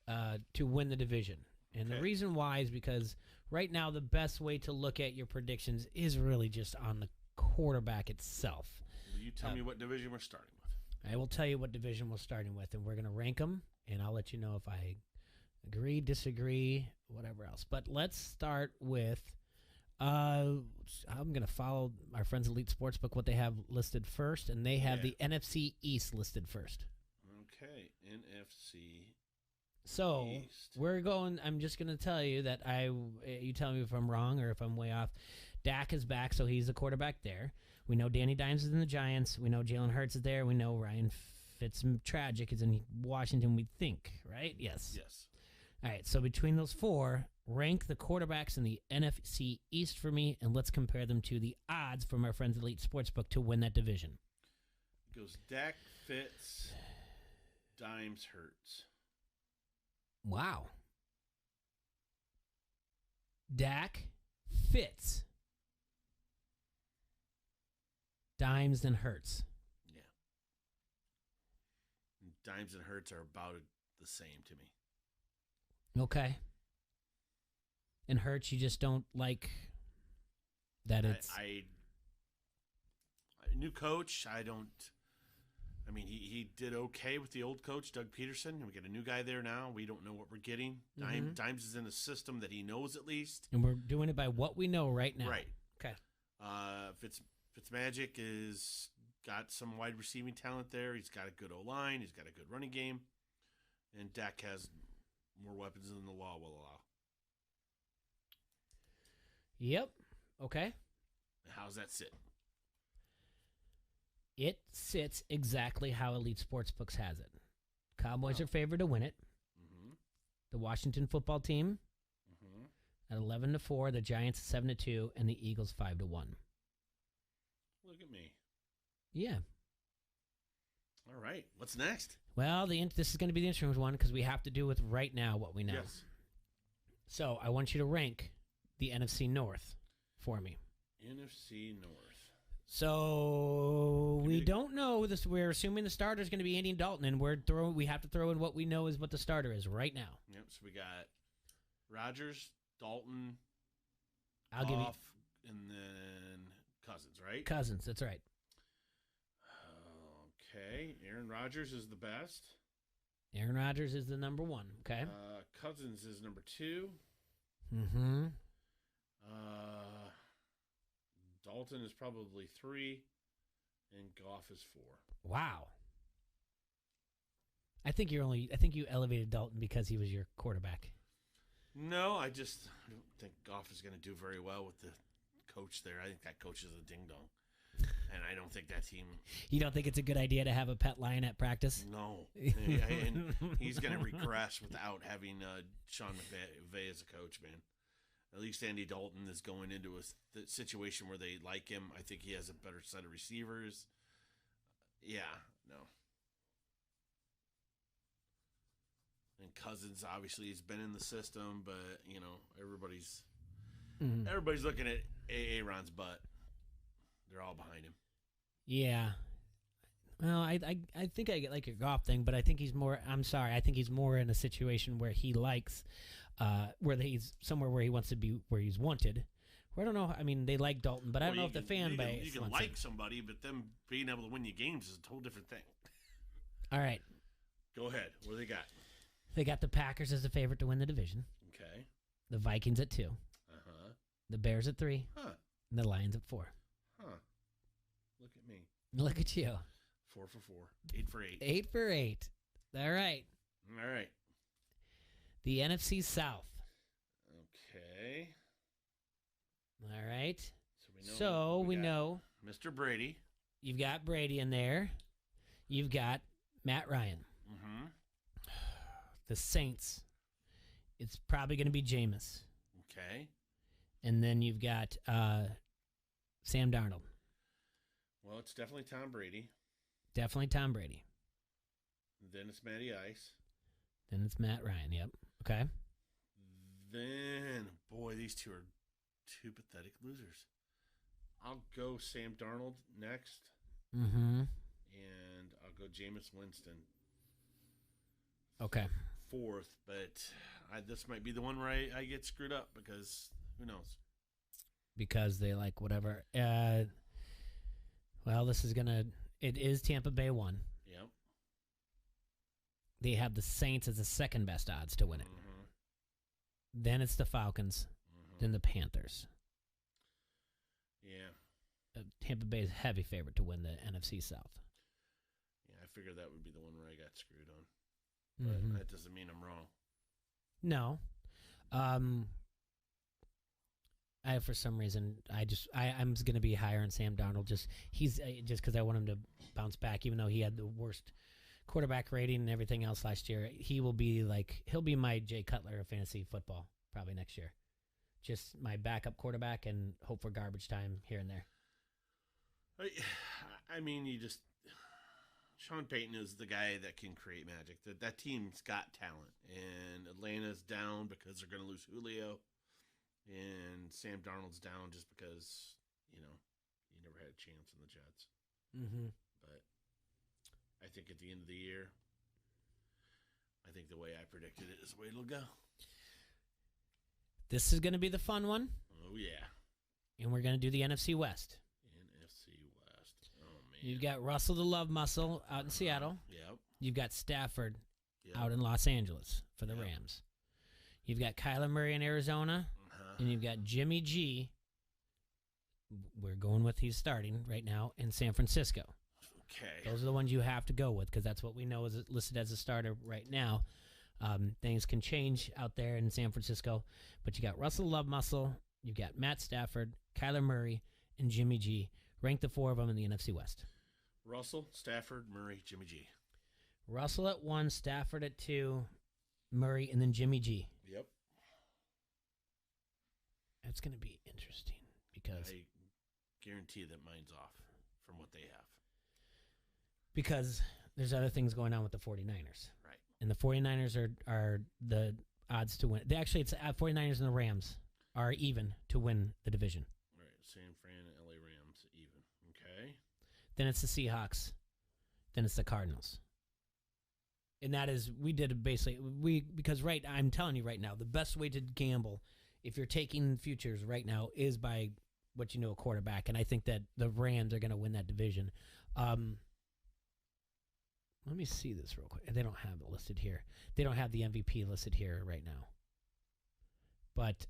to win the division. And the reason why is because right now the best way to look at your predictions is really just on the quarterback itself. Will you tell me what division we're starting with? I will tell you what division we're starting with, and we're going to rank them, and I'll let you know if I agree, disagree, whatever else. But let's start with, I'm going to follow my friends at Elite Sportsbook, what they have listed first, and they have the NFC East listed first. Okay, NFC So East. we're going, I'm just going to tell you that you tell me if I'm wrong or if I'm way off. Dak is back, so he's the quarterback there. We know Danny Dimes is in the Giants. We know Jalen Hurts is there. We know Ryan Fitztragic is in Washington, we think, right? Yes. Yes. All right, so between those four, rank the quarterbacks in the NFC East for me, and let's compare them to the odds from our friends at Elite Sportsbook to win that division. It goes Dak, Fitz, Dimes, Hurts. Wow. Dak, Fitz, Dimes, and Hurts. Yeah. Dimes and Hurts are about the same to me. Okay. And Hurts, you just don't like that it's... New coach, I mean, he did okay with the old coach, Doug Peterson. We get a new guy there now. We don't know what we're getting. Dimes is in a system that he knows at least. And we're doing it by what we know right now. Right. Okay. Fitzmagic is got some wide receiving talent there. He's got a good O-line. He's got a good running game. And Dak has more weapons than the law will allow. Yep. Okay. How's that sit? It sits exactly how Elite Sportsbooks has it. Cowboys are favored to win it. Mm-hmm. The Washington football team at 11-4, the Giants 7-2, and the Eagles 5-1. Look at me. Yeah. All right. What's next? Well, this is going to be the interesting one because we have to do with right now what we know. Yes. So I want you to rank the NFC North for me. NFC North. So we don't know this. We're assuming the starter is going to be Andy Dalton, and we have to throw in what we know is what the starter is right now. Yep. So we got Rodgers, Dalton, I'll give you and then Cousins, right? Cousins. That's right. Okay. Aaron Rodgers is the best. Aaron Rodgers is the number one. Okay. Cousins is number 2. Mm-hmm. Dalton is probably 3, and Goff is 4. Wow. I think you elevated Dalton because he was your quarterback. No, I don't think Goff is going to do very well with the coach there. I think that coach is a ding-dong. And I don't think that team... You don't think it's a good idea to have a pet lion at practice? No. And he's going to regress without having Sean McVay as a coach, man. At least Andy Dalton is going into a situation where they like him. I think he has a better set of receivers. Yeah, no. And Cousins obviously has been in the system, but everybody's looking at Aaron's butt. They're all behind him. Yeah. Well, I think I get like your golf thing, but I think he's more. I'm sorry. I think he's more in a situation where he likes, where he's somewhere where he wants to be, where he's wanted. Where I don't know. I mean, they like Dalton, but I don't know if the fan base. You can like somebody, but them being able to win you games is a whole different thing. All right. Go ahead. What do they got? They got the Packers as the favorite to win the division. Okay. The Vikings at 2. Uh-huh. The Bears at 3. Huh. And the Lions at 4. Huh. Look at me. Look at you. 4 for 4. 8 for 8. 8 for 8. All right. All right. The NFC South. Okay. All right. So we know Mr. Brady. You've got Brady in there. You've got Matt Ryan. Mm-hmm. The Saints. It's probably going to be Jameis. Okay. And then you've got Sam Darnold. Well, it's definitely Tom Brady. Definitely Tom Brady. Then it's Matty Ice. Then it's Matt Ryan. Yep. Okay. Then, boy, these two are two pathetic losers. I'll go Sam Darnold next. Mm-hmm. And I'll go Jameis Winston. Okay. Fourth, but this might be the one where I get screwed up because who knows? Because they like whatever. Well, it is Tampa Bay 1. Yep. They have the Saints as the second best odds to win it. Mm-hmm. Then it's the Falcons. Mm-hmm. Then the Panthers. Yeah. Tampa Bay is a heavy favorite to win the NFC South. Yeah, I figured that would be the one where I got screwed on. But that doesn't mean I'm wrong. No. I for some reason I'm going to be higher on Sam Darnold just because I want him to bounce back, even though he had the worst quarterback rating and everything else last year. He'll be my Jay Cutler of fantasy football probably next year. Just my backup quarterback and hope for garbage time here and there. I mean, Sean Payton is the guy that can create magic. That team's got talent, and Atlanta's down because they're going to lose Julio, and Sam Darnold's down just because he never had a chance in the Jets. Mm-hmm. But I think at the end of the year, I think the way I predicted it is the way it'll go. This is going to be the fun one. Oh yeah, and we're going to do the NFC West. You've got Russell the Love Muscle out in Seattle. Yep. You've got Stafford out in Los Angeles for the Rams. You've got Kyler Murray in Arizona. And you've got Jimmy G. We're going with he's starting right now in San Francisco. Okay. Those are the ones you have to go with because that's what we know is listed as a starter right now. Things can change out there in San Francisco. But you got Russell Love Muscle. You've got Matt Stafford, Kyler Murray, and Jimmy G. Rank the 4 of them in the NFC West. Russell, Stafford, Murray, Jimmy G. Russell at 1, Stafford at 2, Murray, and then Jimmy G. Yep. That's going to be interesting because I guarantee that mine's off from what they have. Because there's other things going on with the 49ers. Right. And the 49ers are the odds to win. It's 49ers and the Rams are even to win the division. Right. San Fran and LA Rams even. Okay. Then it's the Seahawks. Then it's the Cardinals. And that is, because I'm telling you right now, the best way to gamble, if you're taking futures right now, is by what you know a quarterback. And I think that the Rams are going to win that division. Let me see this real quick. They don't have it listed here. They don't have the MVP listed here right now. But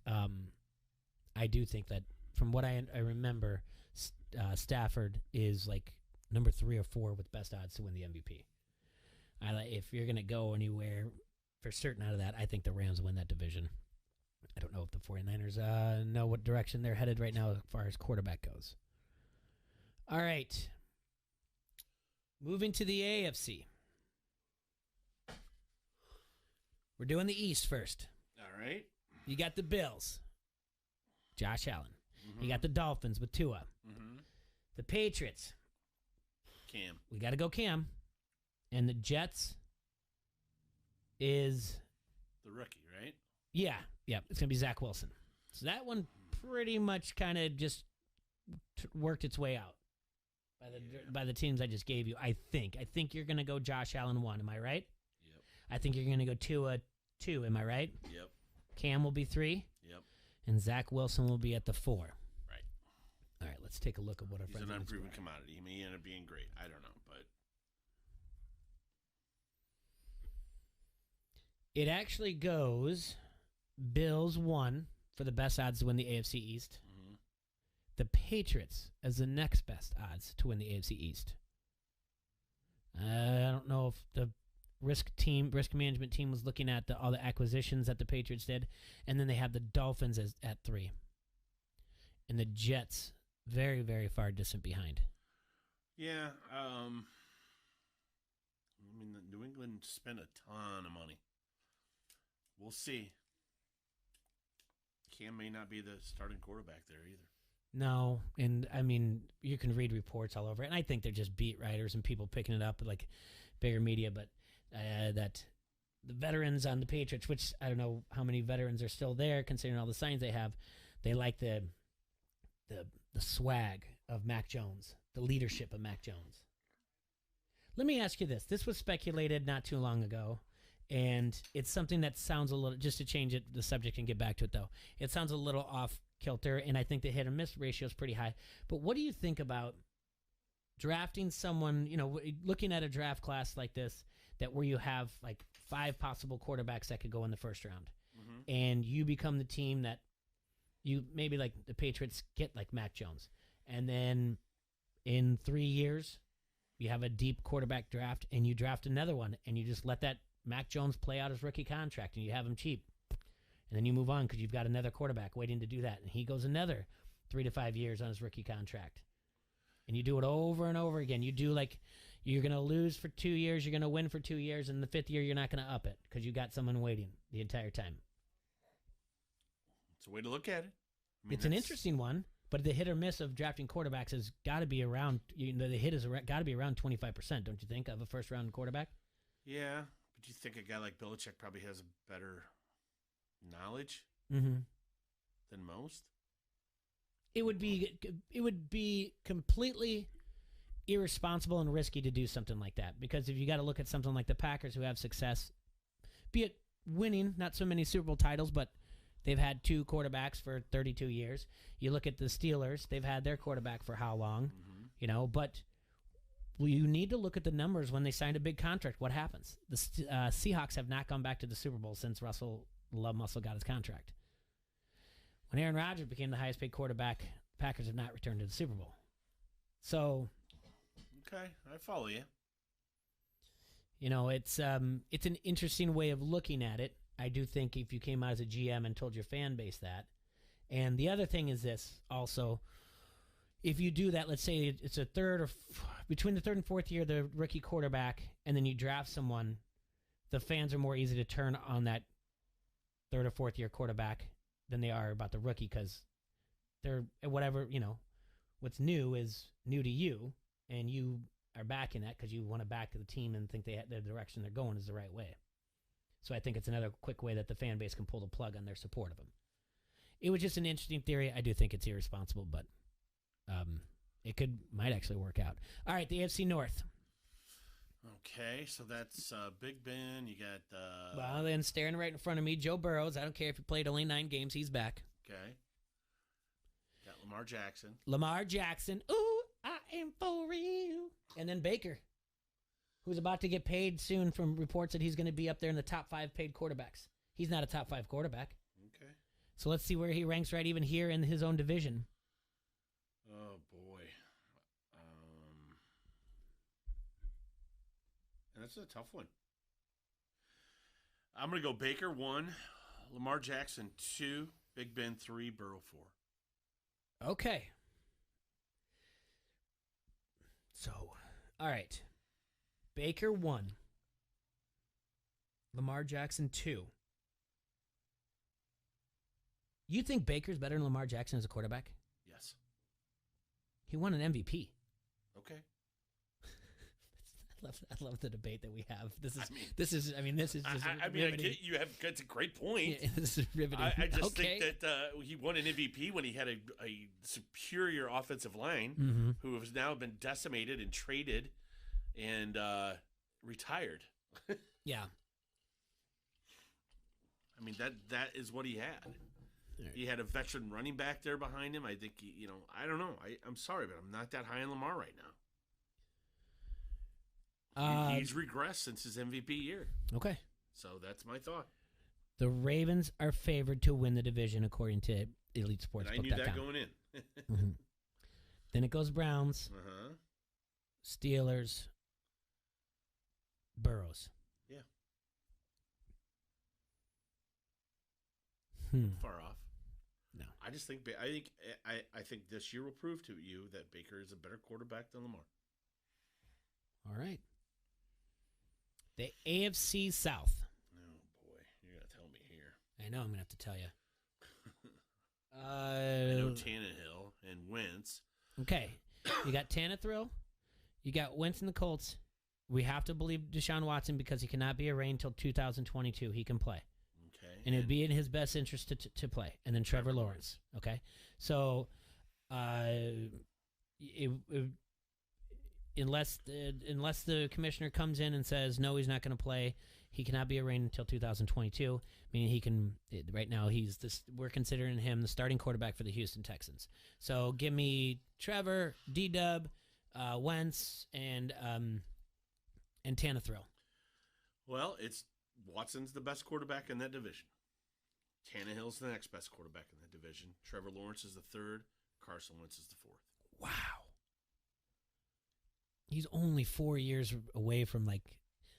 I do think that from what I remember, Stafford is like number 3 or 4 with best odds to win the MVP. If you're going to go anywhere for certain out of that, I think the Rams win that division. I don't know if the 49ers know what direction they're headed right now as far as quarterback goes. All right. Moving to the AFC. We're doing the East first. All right. You got the Bills. Josh Allen. Mm-hmm. You got the Dolphins with Tua. Mm-hmm. The Patriots. Cam. We got to go Cam. And the Jets is... The rookie, right? Yeah. It's going to be Zach Wilson. So that one pretty much kind of just worked its way out by the teams I just gave you, I think. I think you're going to go Josh Allen 1. Am I right? Yep. I think you're going to go Tua 2. Am I right? Yep. Cam will be 3. Yep. And Zach Wilson will be at the 4. Right. All right, let's take a look at what our He's friends an on unproven Instagram. commodity. He may end up being great. I don't know, but It actually goes Bills 1 for the best odds to win the AFC East. Mm-hmm. The Patriots as the next best odds to win the AFC East. I don't know if the risk management team was looking at all the acquisitions that the Patriots did, and then they have the Dolphins at 3. And the Jets very, very far distant behind. yeah. I mean, New England spent a ton of money. We'll see. Cam may not be the starting quarterback there either. No, and I mean, you can read reports all over it, and I think they're just beat writers and people picking it up like bigger media, but that the veterans on the Patriots, which I don't know how many veterans are still there considering all the signs they have, they like the swag of Mac Jones, the leadership of Mac Jones. Let me ask you this. This was speculated not too long ago, and it's something that sounds a little, just to change the subject and get back to it though, it sounds a little off kilter, and I think the hit and miss ratio is pretty high. But what do you think about drafting someone, looking at a draft class like this, that where you have like 5 possible quarterbacks that could go in the first round, and you become the team that you maybe like the Patriots get like Mac Jones, and then in 3 years you have a deep quarterback draft and you draft another one and you just let that Mac Jones play out his rookie contract and you have him cheap. And then you move on because you've got another quarterback waiting to do that. And he goes another 3 to 5 years on his rookie contract. And you do it over and over again. You do like, you're going to lose for 2 years, you're going to win for 2 years, and the 5th year you're not going to up it because you got someone waiting the entire time. It's a way to look at it. I mean, it's an interesting one, but the hit or miss of drafting quarterbacks has got to be around, the hit has got to be around 25%, don't you think, of a first-round quarterback? Yeah, but you think a guy like Belichick probably has a better knowledge than most? It would be completely irresponsible and risky to do something like that, because if you got to look at something like the Packers, who have success, be it winning, not so many Super Bowl titles, but they've had 2 quarterbacks for 32 years. You look at the Steelers, they've had their quarterback for how long, but you need to look at the numbers when they signed a big contract. What happens? The Seahawks have not gone back to the Super Bowl since Love Muscle got his contract. When Aaron Rodgers became the highest paid quarterback, the Packers have not returned to the Super Bowl. So, okay, I follow you. It's an interesting way of looking at it. I do think if you came out as a GM and told your fan base that. And the other thing is this also, if you do that, let's say it's a between the 3rd and 4th year, the rookie quarterback, and then you draft someone, the fans are more easy to turn on that 3rd or 4th year quarterback than they are about the rookie, because they're whatever, what's new is new to you, and you are backing that because you want to back the team and think the direction they're going is the right way. So I think it's another quick way that the fan base can pull the plug on their support of them. It was just an interesting theory. I do think it's irresponsible, but it might actually work out. All right, the AFC North. Okay, so that's Big Ben. You got... well, then staring right in front of me, Joe Burrows. I don't care if he played only 9 games. He's back. Okay. Got Lamar Jackson. Lamar Jackson. Ooh, I am for real. And then Baker, who's about to get paid soon from reports that he's going to be up there in the top 5 paid quarterbacks. He's not a top 5 quarterback. Okay. So let's see where he ranks right even here in his own division. Oh, boy. And that's a tough one. I'm going to go Baker 1, Lamar Jackson 2, Big Ben 3, Burrow 4. Okay. So, all right. Baker 1. Lamar Jackson 2. You think Baker's better than Lamar Jackson as a quarterback? Yes. He won an MVP. Okay. love the debate that we have. This is just I mean, I riveting. get you have. It's a great point. Yeah, this is riveting. I just Okay. think that he won an MVP when he had a superior offensive line, Mhm. who has now been decimated and traded and retired. Yeah. I mean, that is what he had. He had a veteran running back there behind him. I think I don't know. I'm sorry, but I'm not that high on Lamar right now. He's regressed since his MVP year. Okay. So that's my thought. The Ravens are favored to win the division according to EliteSportsbook.com. And I knew that going in. Mhm. Then it goes Browns, Uh-huh. Steelers, Burrows. Yeah. Far off. No. I just think I think this year will prove to you that Baker is a better quarterback than Lamar. All right. The AFC South. Oh boy, you're gonna tell me here. I know I'm gonna have to tell you. I know Tannehill and Wentz. Okay, you got Tannehill, you got Wentz and the Colts. We have to believe Deshaun Watson because he cannot be arraigned until 2022. He can play. Okay. And it'd be in his best interest to play. And then Trevor Lawrence. Okay. So, unless the commissioner comes in and says, no, he's not going to play, he cannot be arraigned until 2022. Meaning he can, right now, we're considering him the starting quarterback for the Houston Texans. So give me Trevor, D-Dub, Wentz, and Tannehill. Well, Watson's the best quarterback in that division. Tannehill's the next best quarterback in that division. Trevor Lawrence is the third. Carson Wentz is the fourth. Wow. He's only 4 years away from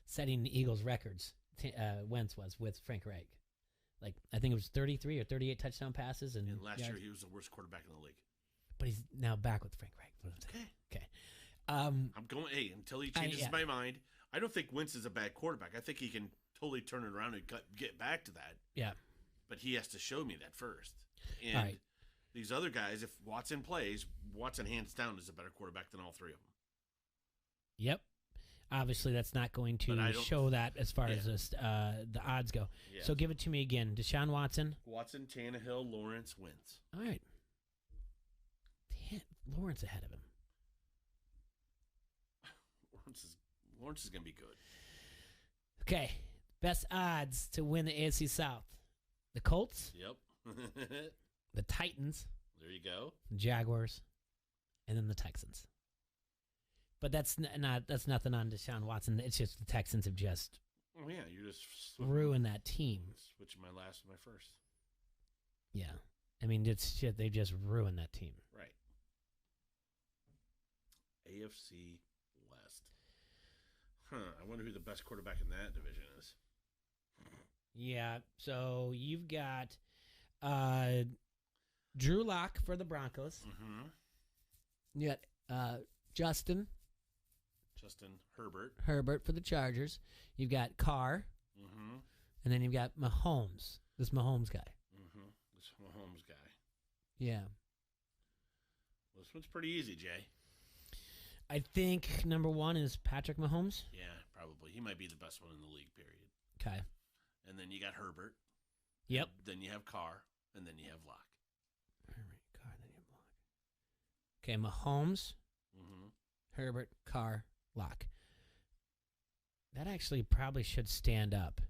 setting the Eagles records. Wentz was with Frank Reich. I think it was 33 or 38 touchdown passes. And last year he was the worst quarterback in the league. But he's now back with Frank Reich. Okay. I'm going. Hey, until he changes my mind, I don't think Wentz is a bad quarterback. I think he can totally turn it around and get back to that. Yeah. But he has to show me that first. And All right. these other guys, if Watson plays, Watson hands down is a better quarterback than all three of them. Yep. Obviously, that's not going to show that as far as the odds go. Yeah. So give it to me again. Deshaun Watson. Watson, Tannehill, Lawrence, Wentz. All right. Lawrence ahead of him. Lawrence is going to be good. Okay. Best odds to win the AFC South. The Colts. Yep. The Titans. There you go. The Jaguars. And then the Texans. But that's nothing on Deshaun Watson. It's just the Texans have just Oh yeah, you're just ruined that team. Switching my last to my first. Yeah. I mean, it's shit. They just ruined that team. Right. AFC West. I wonder who the best quarterback in that division is. Yeah. So you've got Drew Lock for the Broncos. Mm-hmm. You got Justin Herbert for the Chargers. You've got Carr. Mm-hmm. And then you've got Mahomes. This Mahomes guy. Mm-hmm. This Mahomes guy. Yeah. Well, this one's pretty easy, Jay. I think number one is Patrick Mahomes. Yeah, probably. He might be the best one in the league, period. Okay. And then you got Herbert. Yep. Then you have Carr. And then you have Locke. Herbert, Carr, then you have Locke. Okay, Mahomes, Herbert, Carr, Locke. That actually probably should stand up.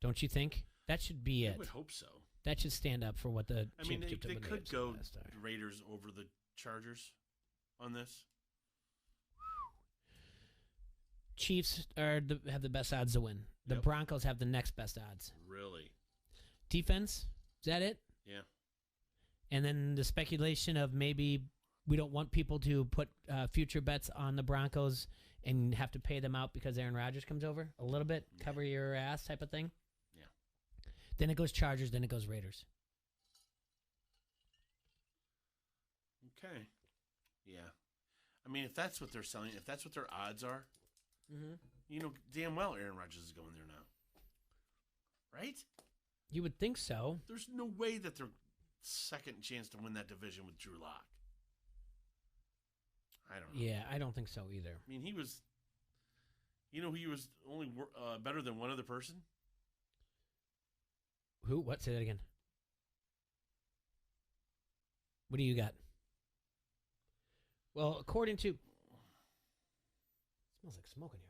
Don't you think? That should be it. I would hope so. That should stand up for what the championship they could go Raiders over the Chargers on this. Chiefs have the best odds to win. The Broncos have the next best odds. Really? Defense? Is that it? Yeah. And then the speculation of maybe we don't want people to put future bets on the Broncos and have to pay them out because Aaron Rodgers comes over a little bit, cover your ass type of thing. Yeah. Then it goes Chargers, then it goes Raiders. Okay. Yeah. I mean, if that's what they're selling, if that's what their odds are, you know damn well Aaron Rodgers is going there now. Right? You would think so. There's no way that they're second chance to win that division with Drew Lock. I don't know. Yeah, I don't think so either. I mean, he was You know who he was only better than one other person? Who? What? Say that again. What do you got? Well, according to... It smells like smoke in here.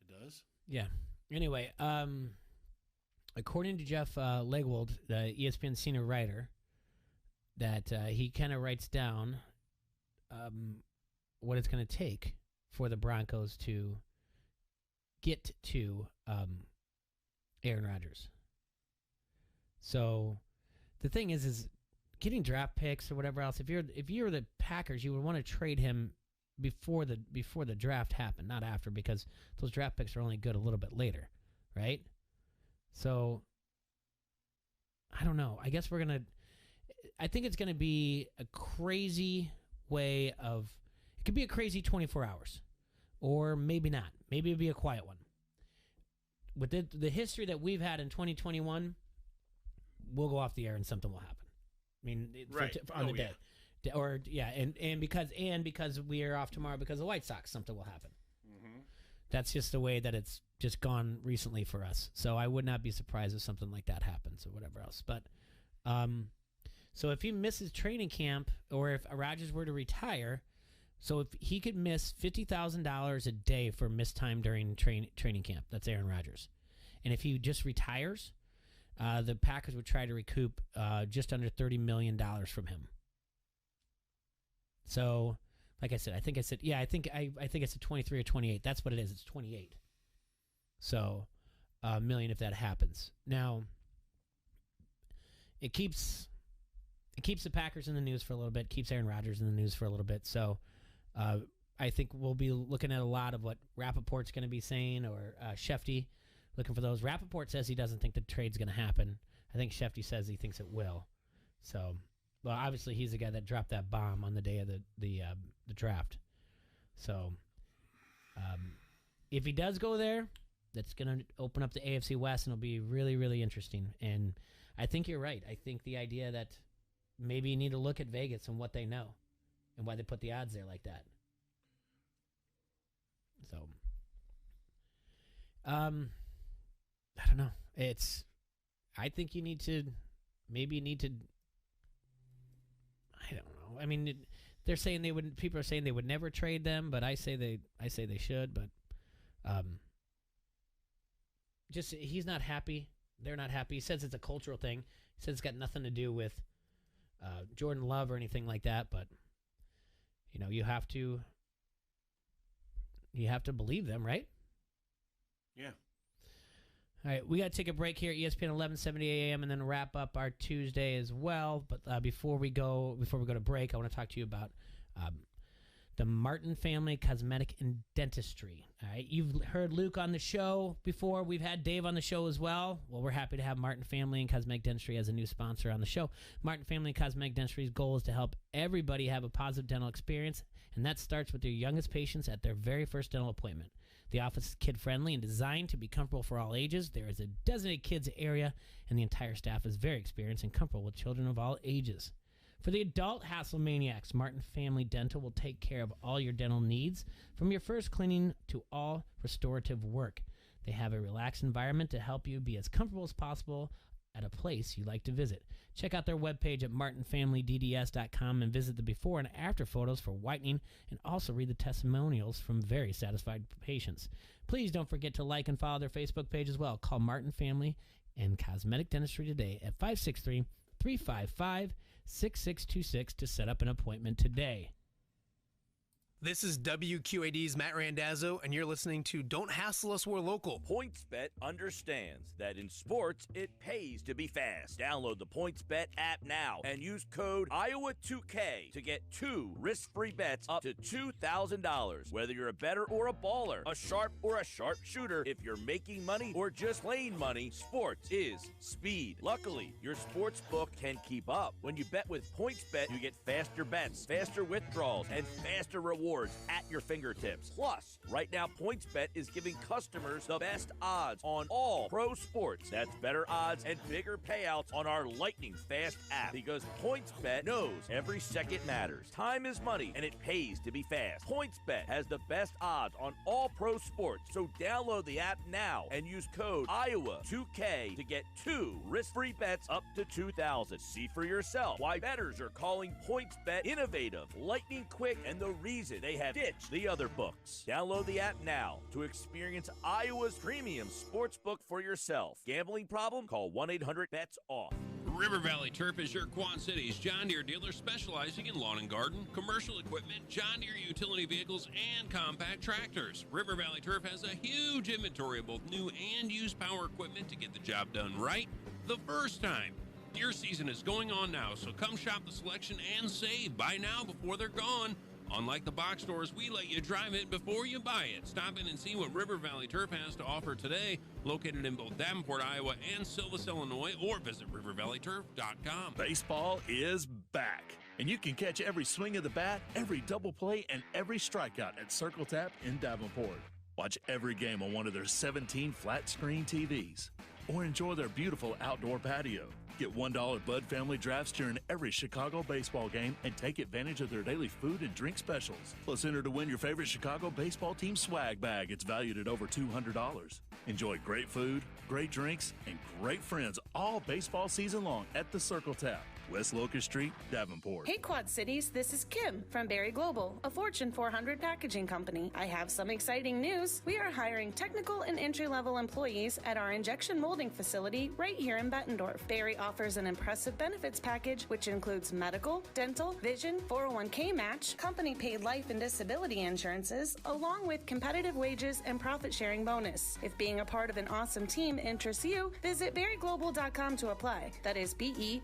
It does? Yeah. Anyway, according to Jeff Legwold, the ESPN senior writer, that he kind of writes down what it's going to take for the Broncos to get to Aaron Rodgers. So the thing is getting draft picks or whatever else. If you're the Packers, you would want to trade him before the draft happened, not after, because those draft picks are only good a little bit later, right? So I don't know. I guess I think it's gonna be a crazy way of. It could be a crazy 24 hours, or maybe not. Maybe it'll be a quiet one. With the history that we've had in 2021, we'll go off the air and something will happen. I mean, right. on the day. Yeah. Or, yeah, and because we are off tomorrow because of the White Sox, something will happen. Mm-hmm. That's just the way that it's just gone recently for us. So I would not be surprised if something like that happens or whatever else. But, so if he misses training camp, or if Rodgers were to retire, so if he could miss $50,000 a day for missed time during training camp, that's Aaron Rodgers. And if he just retires, the Packers would try to recoup just under $30 million from him. So, like I said, I think I said 23 or 28. That's what it is. It's 28. So, million if that happens. Now, it keeps the Packers in the news for a little bit. Keeps Aaron Rodgers in the news for a little bit. So, I think we'll be looking at a lot of what Rappaport's going to be saying, or Shefty. Looking for those. Rappaport says he doesn't think the trade's going to happen. I think Shefty says he thinks it will. So, well, obviously he's the guy that dropped that bomb on the day of the draft. So, if he does go there, that's going to open up the AFC West, and it'll be really, really interesting. And I think you're right. I think the idea that maybe you need to look at Vegas and what they know and why they put the odds there like that. So, I don't know. I think you need to, I don't know. I mean, they're saying people are saying they would never trade them, but I say they should, but, just, he's not happy. They're not happy. He says it's a cultural thing. He says it's got nothing to do with, Jordan Love or anything like that, but, you have to believe them, right? Yeah. All right, we got to take a break here, ESPN 1170 AM, and then wrap up our Tuesday as well. But before we go to break, I want to talk to you about the Martin Family Cosmetic and Dentistry. All right, you've heard Luke on the show before. We've had Dave on the show as well. Well, we're happy to have Martin Family and Cosmetic Dentistry as a new sponsor on the show. Martin Family and Cosmetic Dentistry's goal is to help everybody have a positive dental experience, and that starts with their youngest patients at their very first dental appointment. The office is kid-friendly and designed to be comfortable for all ages. There is a designated kids area, and the entire staff is very experienced and comfortable with children of all ages. For the adult hassle maniacs, Martin Family Dental will take care of all your dental needs, from your first cleaning to all restorative work. They have a relaxed environment to help you be as comfortable as possible at a place you like to visit. Check out their webpage at martinfamilydds.com and visit the before and after photos for whitening, and also read the testimonials from very satisfied patients. Please don't forget to like and follow their Facebook page as well. Call Martin Family and Cosmetic Dentistry today at 563-355-6626 to set up an appointment today. This is WQAD's Matt Randazzo, and you're listening to Don't Hassle Us, We're Local. PointsBet understands that in sports, it pays to be fast. Download the PointsBet app now and use code Iowa2K to get 2 risk-free bets up to $2,000. Whether you're a bettor or a baller, a sharp or a sharpshooter, if you're making money or just laying money, sports is speed. Luckily, your sports book can keep up. When you bet with PointsBet, you get faster bets, faster withdrawals, and faster rewards rewards at your fingertips. Plus, right now, PointsBet is giving customers the best odds on all pro sports. That's better odds and bigger payouts on our lightning fast app because PointsBet knows every second matters. Time is money, and it pays to be fast. PointsBet has the best odds on all pro sports, so download the app now and use code Iowa2K to get 2 risk-free bets up to $2,000. See for yourself why bettors are calling PointsBet innovative, lightning quick, and the reason they have ditched the other books. Download the app now to experience Iowa's premium sportsbook for yourself. Gambling problem? Call 1-800-BETS-OFF. River Valley Turf is your Quad Cities John Deere dealer specializing in lawn and garden, commercial equipment, John Deere utility vehicles, and compact tractors. River Valley Turf has a huge inventory of both new and used power equipment to get the job done right the first time. Deer season is going on now, so come shop the selection and save. Buy now before they're gone. Unlike the box stores, we let you drive it before you buy it. Stop in and see what River Valley Turf has to offer today, located in both Davenport, Iowa and Silvis, Illinois, or visit rivervalleyturf.com. Baseball is back, and you can catch every swing of the bat, every double play, and every strikeout at Circle Tap in Davenport. Watch every game on one of their 17 flat-screen TVs, or enjoy their beautiful outdoor patio. Get $1 Bud Family Drafts during every Chicago baseball game and take advantage of their daily food and drink specials. Plus, enter to win your favorite Chicago baseball team swag bag. It's valued at over $200. Enjoy great food, great drinks, and great friends all baseball season long at the Circle Tap, West Locust Street, Davenport. Hey Quad Cities, this is Kim from Berry Global, a Fortune 400 packaging company. I have some exciting news. We are hiring technical and entry-level employees at our injection molding facility right here in Bettendorf. Berry offers an impressive benefits package which includes medical, dental, vision, 401k match, company-paid life and disability insurances, along with competitive wages and profit-sharing bonus. If being a part of an awesome team interests you, visit berryglobal.com to apply. That is BERRY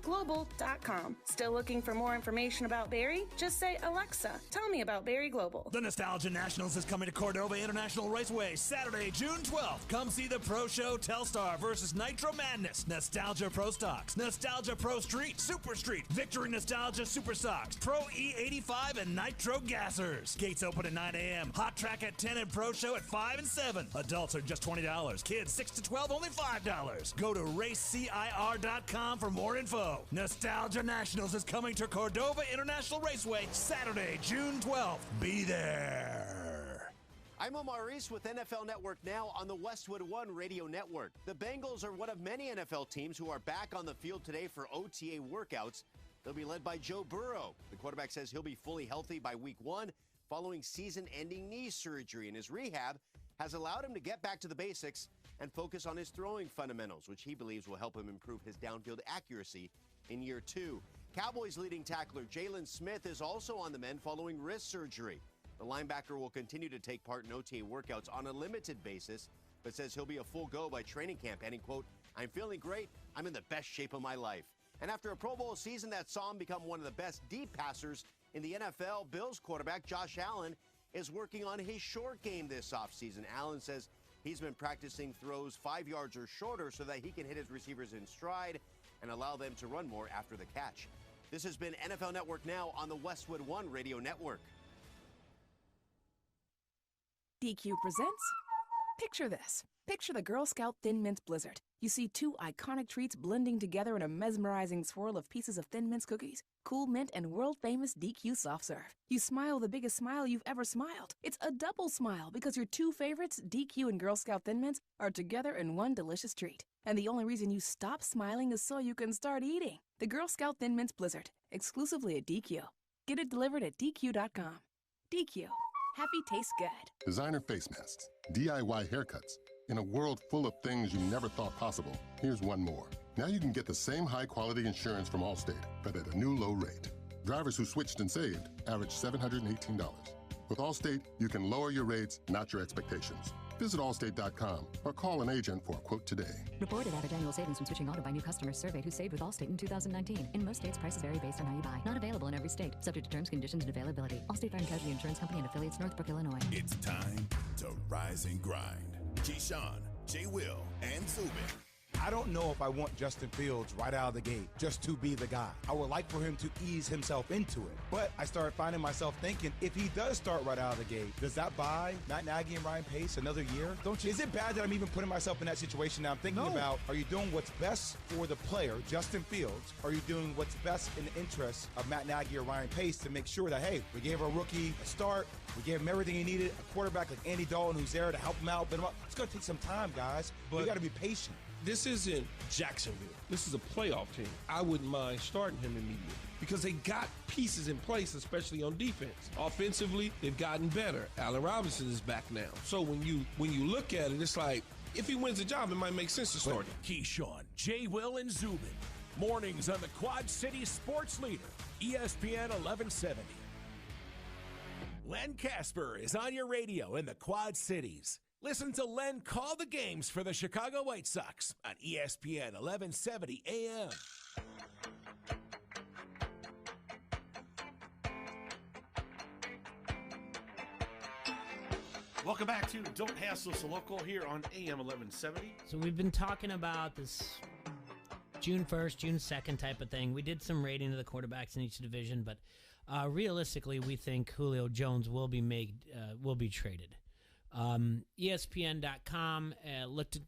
global.com. Still looking for more information about Berry? Just say, Alexa, tell me about Berry Global. The Nostalgia Nationals is coming to Cordova International Raceway Saturday, June 12th. Come see the Pro Show Telstar versus Nitro Madness, Nostalgia Pro Stocks, Nostalgia Pro Street, Super Street, Victory Nostalgia Super Stocks, Pro E85, and Nitro Gassers. Gates open at 9 a.m. Hot Track at 10 and Pro Show at 5 and 7. Adults are just $20. Kids 6 to 12, only $5. Go to racecir.com for more info. Nostalgia Nationals is coming to Cordova International Raceway Saturday, June 12th. Be there. I'm Omar Reese with NFL Network Now on the Westwood One Radio Network. The Bengals are one of many NFL teams who are back on the field today for OTA workouts. They'll be led by Joe Burrow. The quarterback says he'll be fully healthy by week 1 following season-ending knee surgery, and his rehab has allowed him to get back to the basics and focus on his throwing fundamentals, which he believes will help him improve his downfield accuracy in year 2. Cowboys leading tackler Jalen Smith is also on the mend following wrist surgery. The linebacker will continue to take part in OTA workouts on a limited basis, but says he'll be a full go by training camp, adding, quote, "I'm feeling great. I'm in the best shape of my life." And after a Pro Bowl season that saw him become one of the best deep passers in the NFL, Bills quarterback Josh Allen is working on his short game this offseason. Allen says he's been practicing throws 5 yards or shorter so that he can hit his receivers in stride and allow them to run more after the catch. This has been NFL Network Now on the Westwood One Radio Network. DQ presents Picture This. Picture the Girl Scout Thin Mints Blizzard. You see 2 iconic treats blending together in a mesmerizing swirl of pieces of Thin Mints cookies, Cool Mint, and world-famous DQ Soft Serve. You smile the biggest smile you've ever smiled. It's a double smile because your 2 favorites, DQ and Girl Scout Thin Mints, are together in one delicious treat. And the only reason you stop smiling is so you can start eating. The Girl Scout Thin Mints Blizzard, exclusively at DQ. Get it delivered at DQ.com. DQ. Happy tastes good. Designer face masks, DIY haircuts. In a world full of things you never thought possible, here's one more. Now you can get the same high-quality insurance from Allstate, but at a new low rate. Drivers who switched and saved averaged $718. With Allstate, you can lower your rates, not your expectations. Visit Allstate.com or call an agent for a quote today. Reported average annual savings from switching auto by new customers surveyed who saved with Allstate in 2019. In most states, prices vary based on how you buy. Not available in every state. Subject to terms, conditions, and availability. Allstate Fire and Casualty Insurance Company and affiliates, Northbrook, Illinois. It's time to rise and grind. Keyshawn, J. Will, and Zubin. I don't know if I want Justin Fields right out of the gate just to be the guy. I would like for him to ease himself into it. But I started finding myself thinking, if he does start right out of the gate, does that buy Matt Nagy and Ryan Pace another year? Don't you? Is it bad that I'm even putting myself in that situation now? I'm thinking about, are you doing what's best for the player, Justin Fields? Are you doing what's best in the interest of Matt Nagy or Ryan Pace to make sure that, hey, we gave our rookie a start, we gave him everything he needed, a quarterback like Andy Dalton who's there to help him out, but it's going to take some time, guys. But we got to be patient. This isn't Jacksonville. This is a playoff team. I wouldn't mind starting him immediately because they got pieces in place, especially on defense. Offensively, they've gotten better. Allen Robinson is back now. So when you look at it, it's like, if he wins the job, it might make sense to start him. Keyshawn, J. Will, and Zubin. Mornings on the Quad City Sports Leader, ESPN 1170. Len Casper is on your radio in the Quad Cities. Listen to Len call the games for the Chicago White Sox on ESPN 1170 AM. Welcome back to Don't Hassle So Local here on AM 1170. So we've been talking about this June 1st, June 2nd type of thing. We did some rating of the quarterbacks in each division, but realistically, we think Julio Jones will be traded. ESPN.com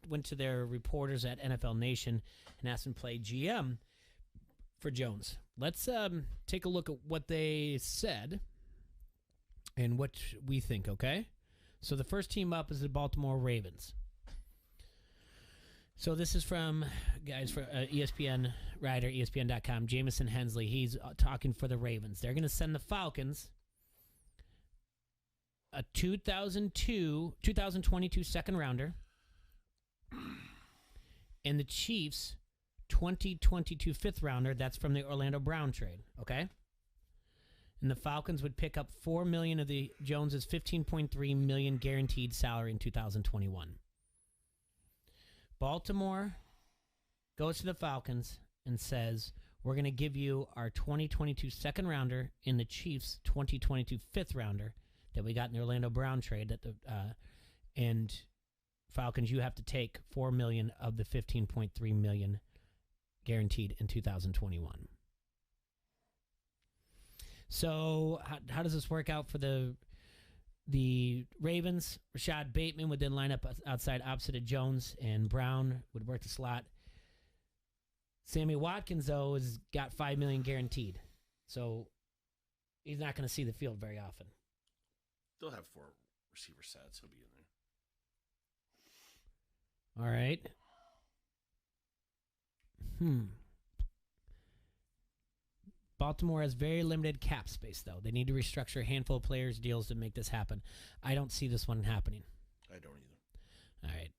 went to their reporters at NFL Nation and asked them to play GM for Jones. Let's take a look at what they said and what we think, okay? So the first team up is the Baltimore Ravens. So this is from guys for ESPN writer, ESPN.com, Jamison Hensley. He's talking for the Ravens. They're going to send the Falcons a 2022 second rounder and the Chiefs 2022 fifth rounder. That's from the Orlando Brown trade, okay? And the Falcons would pick up $4 million of the Jones's $15.3 million guaranteed salary in 2021. Baltimore goes to the Falcons and says, we're going to give you our 2022 second rounder in the Chiefs 2022 fifth rounder that we got in the Orlando Brown trade. And Falcons, you have to take $4 million of the $15.3 million guaranteed in 2021. So how does this work out for the Ravens? Rashad Bateman would then line up outside opposite of Jones, and Brown would work the slot. Sammy Watkins, though, has got $5 million guaranteed, so he's not going to see the field very often. They'll have 4 receiver sets. He'll be in there. All right. Baltimore has very limited cap space, though. They need to restructure a handful of players' deals to make this happen. I don't see this one happening. I don't either. All right.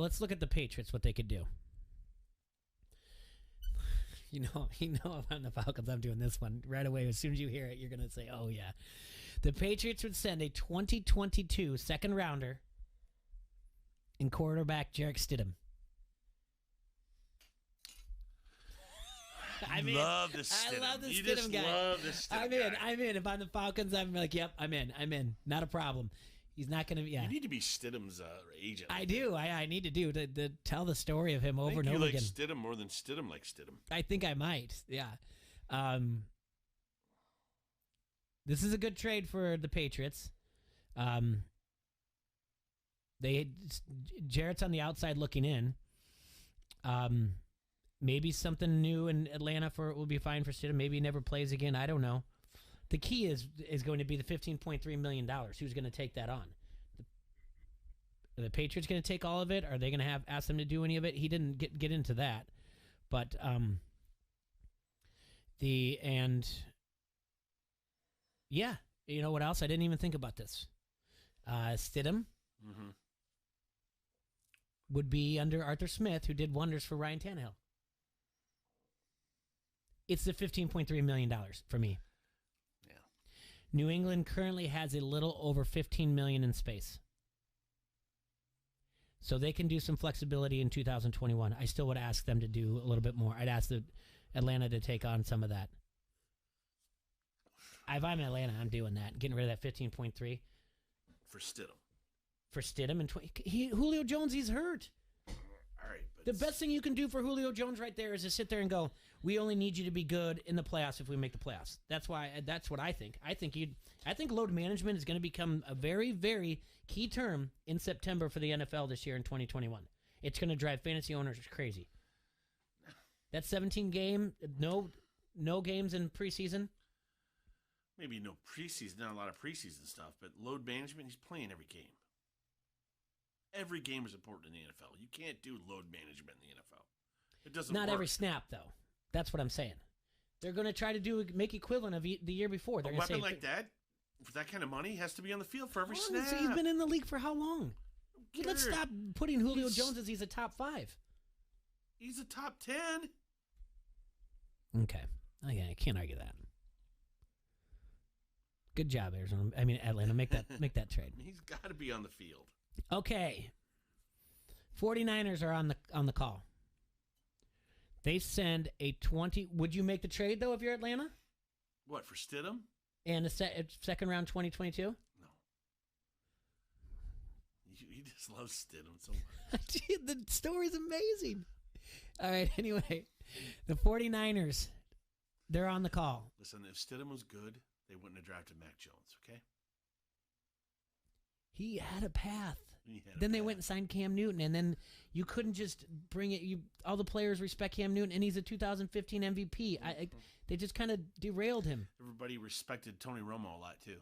Let's look at the Patriots, what they could do. You know, if I'm the Falcons, I'm doing this one right away. As soon as you hear it, you're going to say, oh, yeah. The Patriots would send a 2022 second rounder and quarterback Jarek Stidham. I love this Stidham. I love the you Stidham just guy. love this Stidham I'm in. If I'm the Falcons, I'm like, yep, I'm in. Not a problem. He's not going to be. Yeah. You need to be Stidham's agent. I do. I need to tell the story of him over and over again. You like Stidham more than Stidham likes Stidham. I think I might. Yeah. This is a good trade for the Patriots. Jarrett's on the outside looking in. Maybe something new in Atlanta will be fine for Stidham. Maybe he never plays again. I don't know. The key is going to be the $15.3 million. Who's going to take that on? Are the Patriots going to take all of it? Are they going to ask them to do any of it? He didn't get into that. But yeah, you know what else? I didn't even think about this. Stidham would be under Arthur Smith, who did wonders for Ryan Tannehill. It's the $15.3 million for me. Yeah. New England currently has a little over $15 million in space. So they can do some flexibility in 2021. I still would ask them to do a little bit more. I'd ask Atlanta to take on some of that. If I'm in Atlanta, I'm doing that. Getting rid of that 15.3. For Stidham. For Stidham and Julio Jones, he's hurt. All right, but The best thing you can do for Julio Jones right there is to sit there and go, we only need you to be good in the playoffs if we make the playoffs. That's what I think. I think load management is going to become a very, very key term in September for the NFL this year in 2021. It's going to drive fantasy owners crazy. That 17 game, no games in preseason. Maybe no preseason, not a lot of preseason stuff, but load management, he's playing every game. Every game is important in the NFL. You can't do load management in the NFL. It doesn't Not work. every snap, though. That's what I'm saying. They're going to try to make equivalent of the year before. They're A going to weapon say, like that, for that kind of money, has to be on the field for every How long snap. He's been in the league for how long? Let's cares? stop putting Julio Jones as he's a top 5. He's a top 10. Okay. I can't argue that. Good job, Arizona. I mean, Atlanta. Make that trade. He's got to be on the field. Okay. 49ers are on the call. They send a 20. Would you make the trade, though, if you're Atlanta? What, for Stidham? And a second round 2022? No. He just loves Stidham so much. The story's amazing. All right, anyway. The 49ers, they're on the call. Listen, if Stidham was good, they wouldn't have drafted Mac Jones, okay? He had a path. Then they went and signed Cam Newton, and then you couldn't just bring it. All the players respect Cam Newton, and he's a 2015 MVP. They just kind of derailed him. Everybody respected Tony Romo a lot, too.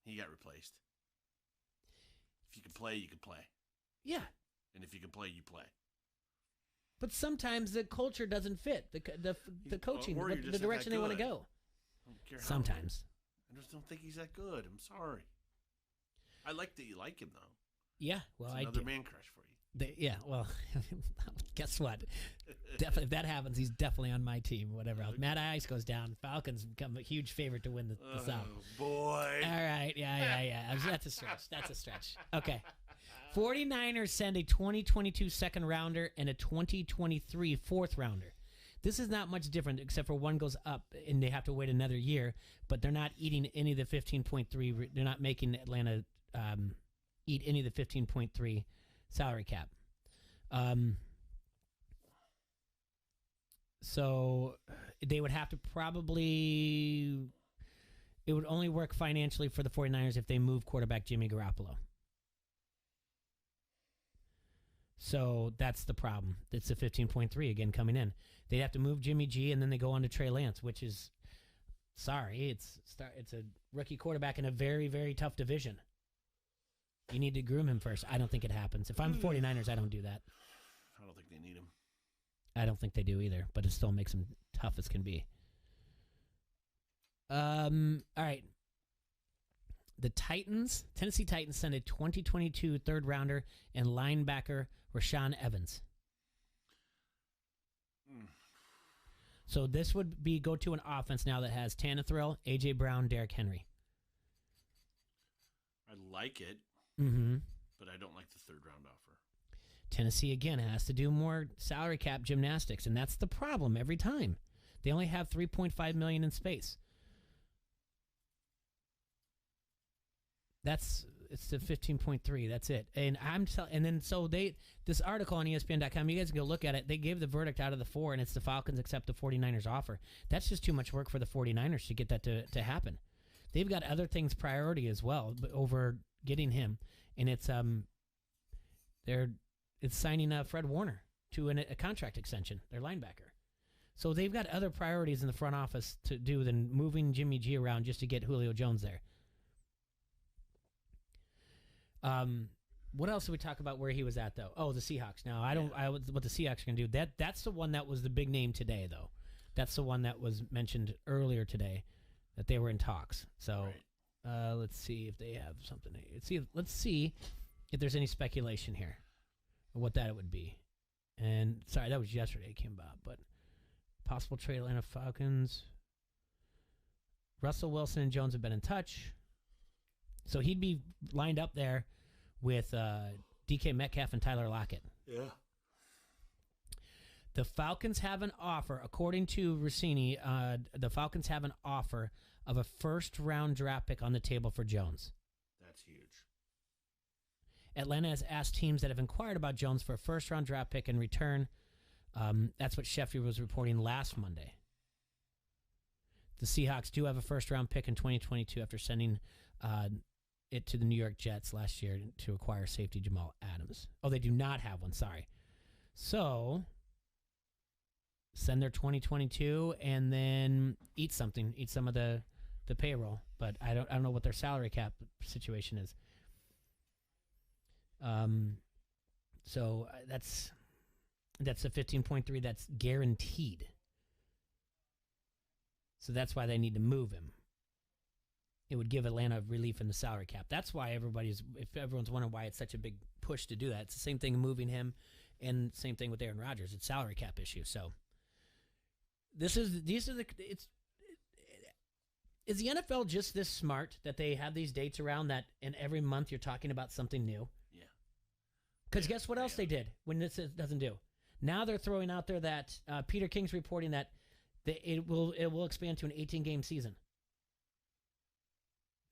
He got replaced. If you can play, you can play. Yeah. And if you can play, you play. But sometimes the culture doesn't fit the coaching, the direction they want to go. I don't care how Sometimes. I just don't think he's that good. I'm sorry. I like that you like him, though. Yeah, well, it's I another do. man crush for you. Yeah, well, guess what? Definitely, if that happens, he's definitely on my team. Whatever else. Matt Ice goes down. Falcons become a huge favorite to win the South. Boy. All right, yeah. That's a stretch. Okay. 49ers send a 2022 second rounder and a 2023 fourth rounder. This is not much different, except for one goes up and they have to wait another year, but they're not eating any of the 15.3. They're not making Atlanta eat any of the 15.3 salary cap. So they would have to probably, it would only work financially for the 49ers if they move quarterback Jimmy Garoppolo. So that's the problem. It's a 15.3 again coming in. They'd have to move Jimmy G, and then they go on to Trey Lance, which is, it's a rookie quarterback in a very, very tough division. You need to groom him first. I don't think it happens. If I'm the 49ers, I don't do that. I don't think they need him. I don't think they do either, but it still makes them tough as can be. All right. The Tennessee Titans send a 2022 third rounder and linebacker Rashaan Evans. So this would go to an offense now that has Tannehill, A.J. Brown, Derrick Henry. I like it, but I don't like the third round offer. Tennessee, again, has to do more salary cap gymnastics, and that's the problem every time. They only have $3.5 million in space. It's the 15.3. That's it. And this article on ESPN.com, you guys can go look at it. They gave the verdict out of the 4, and it's the Falcons accept the 49ers offer. That's just too much work for the 49ers to get that to happen. They've got other things priority as well over getting him, and it's signing Fred Warner to a contract extension, their linebacker. So they've got other priorities in the front office to do than moving Jimmy G around just to get Julio Jones there. What else did we talk about where he was at, though? Oh, the Seahawks. Now, what the Seahawks are going to do. That's the one that was the big name today, though. That's the one that was mentioned earlier today, that they were in talks. So let's see if they have something. Let's see if there's any speculation here of what that would be. And, sorry, that was yesterday it came about, but possible trade Atlanta Falcons. Russell Wilson and Jones have been in touch. So he'd be lined up there with DK Metcalf and Tyler Lockett. Yeah. The Falcons have an offer, according to Rossini, the Falcons have an offer of a first-round draft pick on the table for Jones. That's huge. Atlanta has asked teams that have inquired about Jones for a first-round draft pick in return. That's what Sheffield was reporting last Monday. The Seahawks do have a first-round pick in 2022 after sending it to the New York Jets last year to acquire safety Jamal Adams. Oh, they do not have one, sorry. So, send their 2022 and then eat some of the payroll. But I don't know what their salary cap situation is. So that's a 15.3 that's guaranteed. So that's why they need to move him. It would give Atlanta relief in the salary cap. That's why if everyone's wondering why it's such a big push to do that, it's the same thing moving him, and same thing with Aaron Rodgers. It's salary cap issue. So is the NFL just this smart that they have these dates around that, and every month you're talking about something new? Yeah. Because guess what else they did when this doesn't do? Now they're throwing out there that Peter King's reporting that it will expand to an 18-game season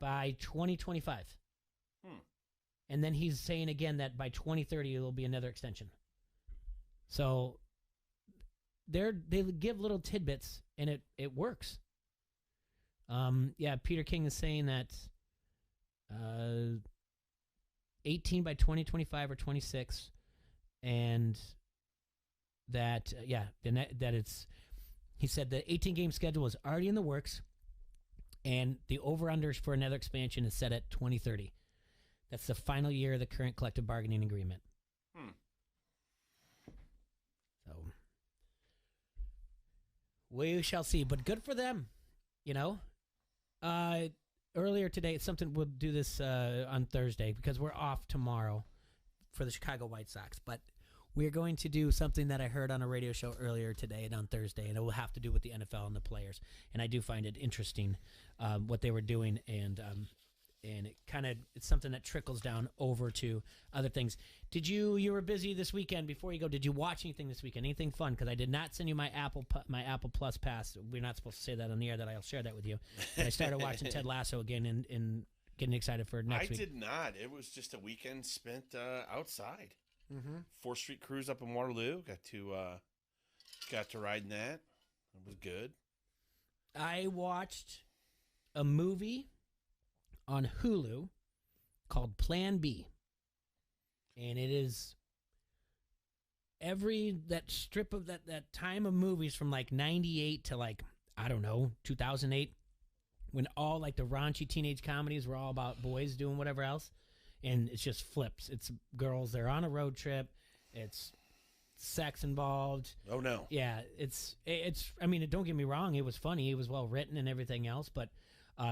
by 2025. And then he's saying again that by 2030 it will be another extension. So they give little tidbits, and it works. Peter King is saying that 18 by 2025 or 26, and that he said the 18-game schedule is already in the works, and the over-unders for another expansion is set at 2030. That's the final year of the current collective bargaining agreement. So we shall see, but good for them, Earlier today, we'll do this on Thursday because we're off tomorrow for the Chicago White Sox, but we're going to do something that I heard on a radio show earlier today and on Thursday, and it will have to do with the NFL and the players. And I do find it interesting what they were doing, and it's something that trickles down over to other things. You were busy this weekend? Before you go, did you watch anything this weekend? Anything fun? Because I did not send you my Apple Plus pass. We're not supposed to say that on the air. That I'll share that with you. But I started watching Ted Lasso again and getting excited for next week. I did not. It was just a weekend spent outside. 4th Street cruise up in Waterloo. Got to ride in that. It was good. I watched a movie on Hulu called Plan B, and it is that strip of that time of movies from like 98 to 2008, when all like the raunchy teenage comedies were all about boys doing whatever else, and it's just flips. It's girls, they're on a road trip, it's sex involved. Oh no. Yeah, it's I mean, don't get me wrong, it was funny, it was well written and everything else, but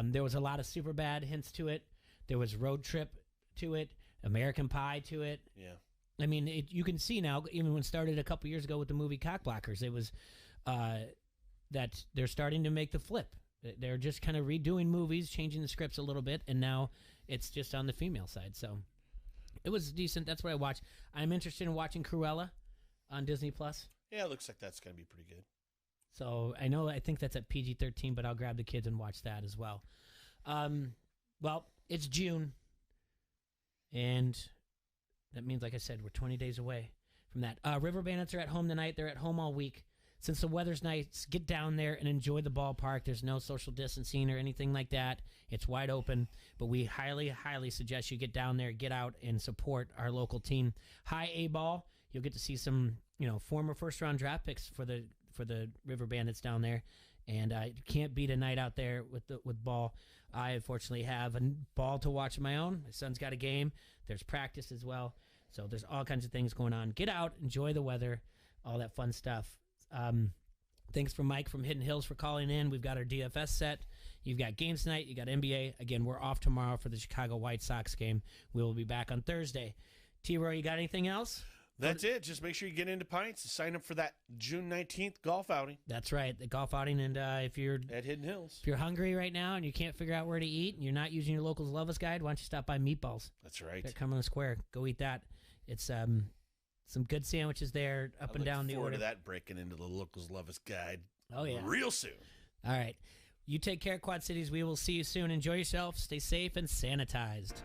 there was a lot of super bad hints to it. There was Road Trip to it, American Pie to it. Yeah. I mean, you can see now, even when it started a couple years ago with the movie Cockblockers, it was that they're starting to make the flip. They're just kind of redoing movies, changing the scripts a little bit, and now it's just on the female side. So it was decent. That's what I watched. I'm interested in watching Cruella on Disney+. Yeah, it looks like that's going to be pretty good. So I think that's at PG-13, but I'll grab the kids and watch that as well. Well, it's June, and that means, like I said, we're 20 days away from that. River Bandits are at home tonight. They're at home all week. Since the weather's nice, get down there and enjoy the ballpark. There's no social distancing or anything like that. It's wide open, but we highly, highly suggest you get down there, get out, and support our local team. High A ball, you'll get to see some, former first-round draft picks for the River Bandits down there, and you can't beat a night out there with ball. I unfortunately have a ball to watch of my own. My son's got a game. There's practice as well, so there's all kinds of things going on. Get out, enjoy the weather, all that fun stuff. Thanks for Mike from Hidden Hills for calling in. We've got our DFS set. You've got games tonight. You got NBA. Again, we're off tomorrow for the Chicago White Sox game. We will be back on Thursday. T-Roy, you got anything else? That's it. Just make sure you get into Pints and sign up for that June 19th golf outing. That's right, the golf outing. And if you're at Hidden Hills, if you're hungry right now and you can't figure out where to eat and you're not using your locals Love Us guide, why don't you stop by Meatballs? That's right. They're Cumberland Square. Go eat that. It's some good sandwiches there, up and down the order. To that breaking into the locals Love Us guide. Oh yeah, real soon. All right, you take care, Quad Cities. We will see you soon. Enjoy yourself. Stay safe and sanitized.